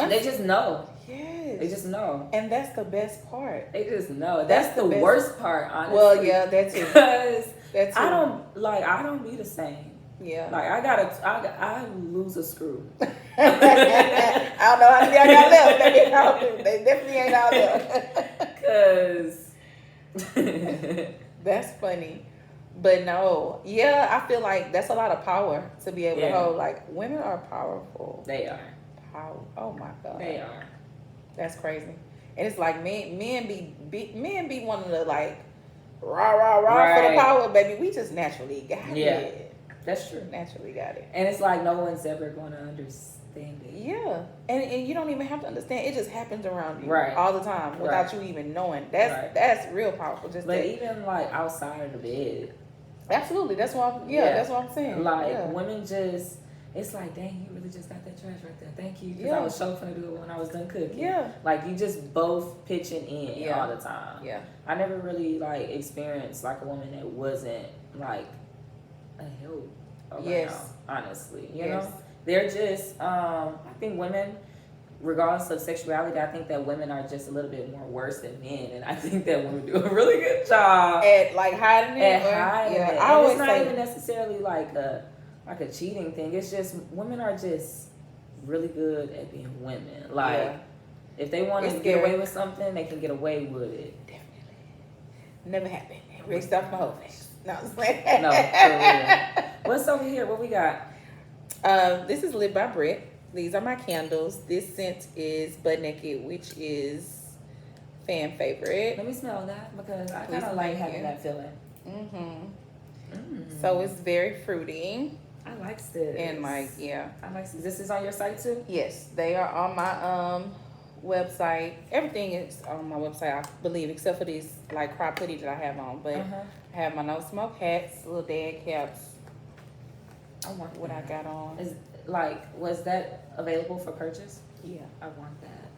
A: they just know.
B: Yes.
A: They just know.
B: And that's the best part.
A: They just know. That's the worst part, honestly.
B: Well, yeah, that too.
A: Because
B: that too.
A: I don't be the same. Yeah. Like, I lose a screw.
B: I don't know how many I got left. They definitely ain't out there. Because. That's funny. But no, I feel like that's a lot of power to be able to hold. Like, women are powerful.
A: They are.
B: Oh my God.
A: They are.
B: That's crazy. And it's like men be wanting to like rah for the power, baby. We just naturally got it.
A: That's true.
B: Naturally got it.
A: And it's like no one's ever going to understand it.
B: Yeah. And you don't even have to understand. It just happens around you all the time without you even knowing. That's real powerful. But
A: even like outside of the bed.
B: Absolutely. That's what I'm saying.
A: Like women just, it's like, dang, you really just got that trash right there. Thank you. Because I was so finna do it when I was done cooking. Yeah. Like you just both pitching in all the time. Yeah. I never really like experienced like a woman that wasn't like a help around, honestly. You know? They're just, I think women regardless of sexuality, I think that women are just a little bit more worse than men, and I think that women do a really good job
B: at like hiding it.
A: Hiding it.
B: I always
A: it's not
B: say
A: even necessarily like a cheating thing. It's just women are just really good at being women. Like if they want to get away with something, they can get away with it.
B: Definitely. Never happened. Rinsed off my whole face. No, I'm just playing.
A: No, for real. What's over here? What we got?
B: This is Lit by Brett. These are my candles. This scent is Butt Naked, which is fan favorite.
A: Let me smell that because I kind of like having that feeling.
B: So it's very fruity.
A: I like this.
B: And like,
A: I like this. This is on your site too?
B: Yes, they are on my website. Everything is on my website, I believe, except for these like crop hoodies that I have on. But I have my no smoke hats, little dad caps. I want what I got on.
A: Is like, was that available for purchase?
B: Yeah,
A: I want that.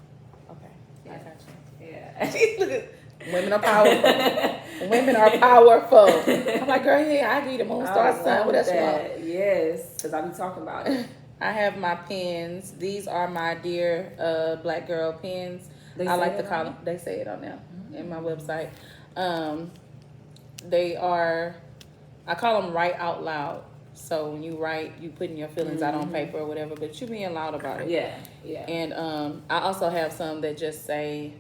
B: Okay,
A: Yeah.
B: I got you.
A: Yeah.
B: Look at women are powerful. Women are powerful. I'm like, girl, yeah, I give you the moon star sun. What else you want?
A: Yes, because I be talking about it.
B: I have my pens. These are my dear black girl pens. I like to call them. They say it on there in my website. They are. I call them write out loud. So when you write, you putting your feelings out on paper or whatever, but you being loud about it.
A: Yeah, yeah.
B: And I also have some that just say,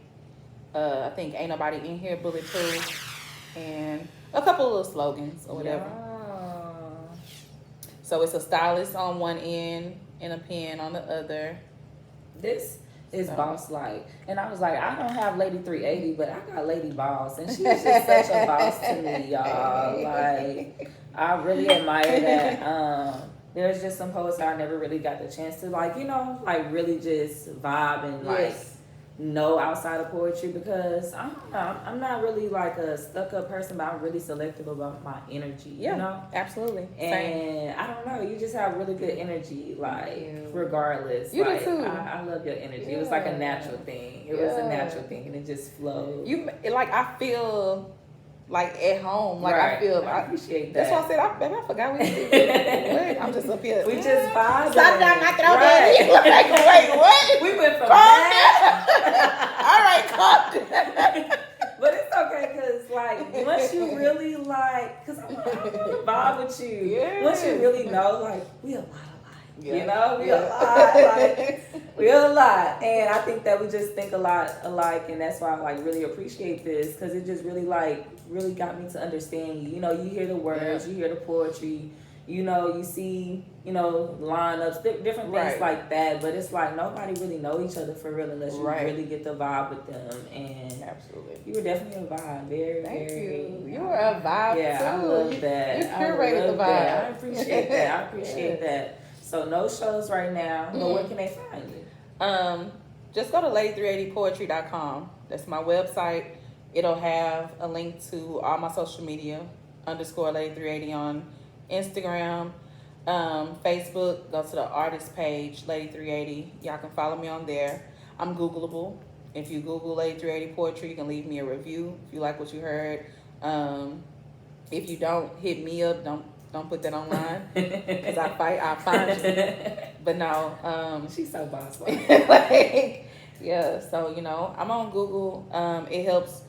B: I think ain't nobody in here bulletproof, and a couple of little slogans or whatever.
A: Yeah.
B: So it's a stylus on one end and a pen on the other.
A: This is boss like, and I was like, I don't have Lady380, but I got Lady Boss, and she is just such a boss to me, y'all. Like, I really admire that. There's just some poets I never really got the chance to, like, you know, like really just vibe and like know outside of poetry, because I don't know, I'm not really like a stuck up person, but I'm really selective about my energy. You know,
B: absolutely.
A: And
B: Same.
A: I don't know, you just have really good energy, like regardless.
B: You
A: like,
B: do too.
A: I love your energy. It was like a natural thing. It was a natural thing, and it just flowed.
B: You like, I feel like at home. Like I feel.
A: I appreciate that.
B: That's why I said, I forgot we did. What? I'm just up here.
A: We just vibed.
B: Stop down my throat, baby. Like, wait, what?
A: We went from
B: calm
A: that.
B: down. All right, calm down.
A: But it's okay, because like once you really like, because I want to vibe with you.
B: Yes.
A: Once you really know, like, we a lot alike.
B: Yeah.
A: You know, we a lot like, we a lot. And I think that we just think a lot alike, and that's why I like really appreciate this, because it just really like really got me to understand you. You know, you hear the words, you hear the poetry, you know, you see, you know, lineups, different things like that. But it's like nobody really know each other for real unless you really get the vibe with them. And
B: absolutely,
A: you were definitely a vibe. Very,
B: Thank
A: very.
B: you. You were a vibe
A: yeah,
B: too.
A: I love that.
B: You curated the vibe.
A: That. I appreciate that. I appreciate that. So no shows right now, but where can they find you?
B: Just go to lady380poetry.com. That's my website. It'll have a link to all my social media, _Lady380 on Instagram, Facebook. Go to the artist page, Lady380. Y'all can follow me on there. I'm Googleable. If you Google Lady380 Poetry, you can leave me a review if you like what you heard. If you don't, hit me up. Don't put that online, because I'll find you. But no,
A: she's so boss
B: like, yeah. So, you know, I'm on Google. It helps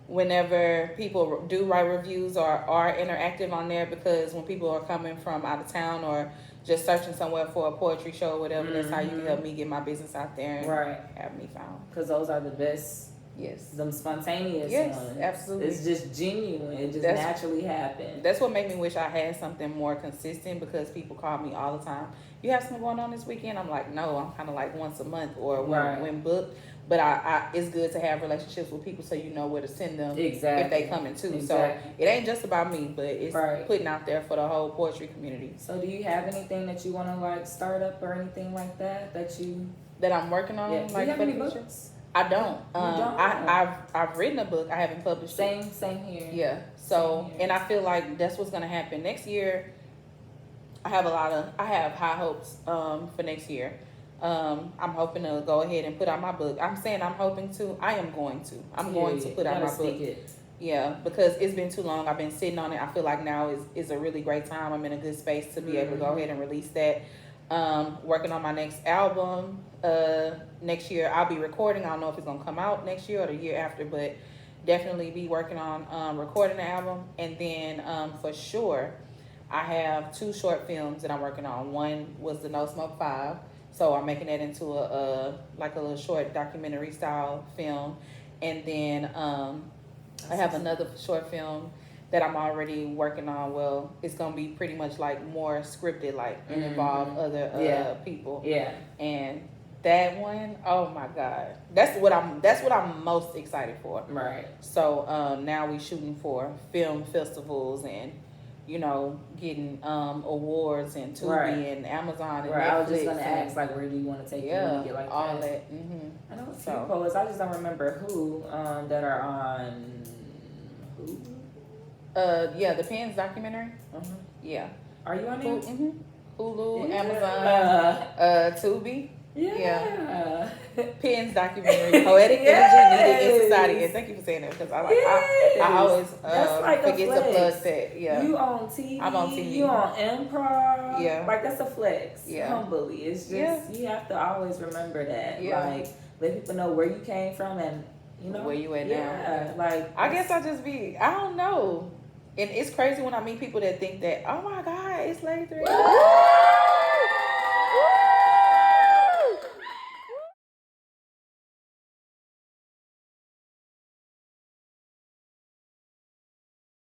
B: whenever people do write reviews or are interactive on there, because when people are coming from out of town or just searching somewhere for a poetry show or whatever, that's how you can help me get my business out there and have me found.
A: Because those are the best.
B: Yes.
A: Them spontaneous ones.
B: Absolutely.
A: It's just genuine. It just naturally happens.
B: That's what made me wish I had something more consistent, because people call me all the time. You have something going on this weekend? I'm like, no, I'm kind of like once a month or when booked. But I it's good to have relationships with people, so you know where to send them if they come in too. So it ain't just about me, but it's putting out there for the whole poetry community.
A: So do you have anything that you want to like start up or anything like that
B: that I'm working on?
A: Yeah.
B: Like,
A: do you have any books?
B: I don't. I've written a book. I haven't published it.
A: Same here.
B: Yeah. So, and I feel like that's what's gonna happen next year. I have high hopes for next year. I'm hoping to go ahead and put out my book. I'm saying I'm hoping to. I am going to. I'm going to put out my book. Yeah, because it's been too long. I've been sitting on it. I feel like now is a really great time. I'm in a good space to be able to go ahead and release that. Working on my next album. Next year I'll be recording. I don't know if it's gonna come out next year or the year after, but definitely be working on recording the album. And then for sure, I have 2 short films that I'm working on. One was the No Smoke 5, so I'm making that into a little short documentary style film. And then I have another short film that I'm already working on. Well, it's gonna be pretty much like more scripted, like and involve other people.
A: Yeah.
B: And that one, oh my God, that's what I'm most excited for.
A: Right.
B: So now we shooting for film festivals and getting awards and Tubi and Amazon and Netflix.
A: I was just gonna ask, like, where do you want to take it when you get like
B: all
A: that?
B: that.
A: I know a few poets. I just don't remember who that are on who.
B: The Pens documentary. Yeah.
A: Are you on it?
B: Hulu,
A: Yeah.
B: Amazon, Tubi.
A: Yeah.
B: Pens documentary, Poetic Energy Needed in Society. And thank you for saying that because I always forget to plug that. Yeah.
A: You on TV.
B: I'm on TV.
A: You on improv.
B: Yeah.
A: Like, that's a flex.
B: Yeah.
A: Humbly. It's just, you have to always remember that.
B: Yeah.
A: Like, let people know where you came from and,
B: where you at now.
A: Yeah. Like,
B: I guess I don't know. And it's crazy when I meet people that think that, oh my God, it's Lady380.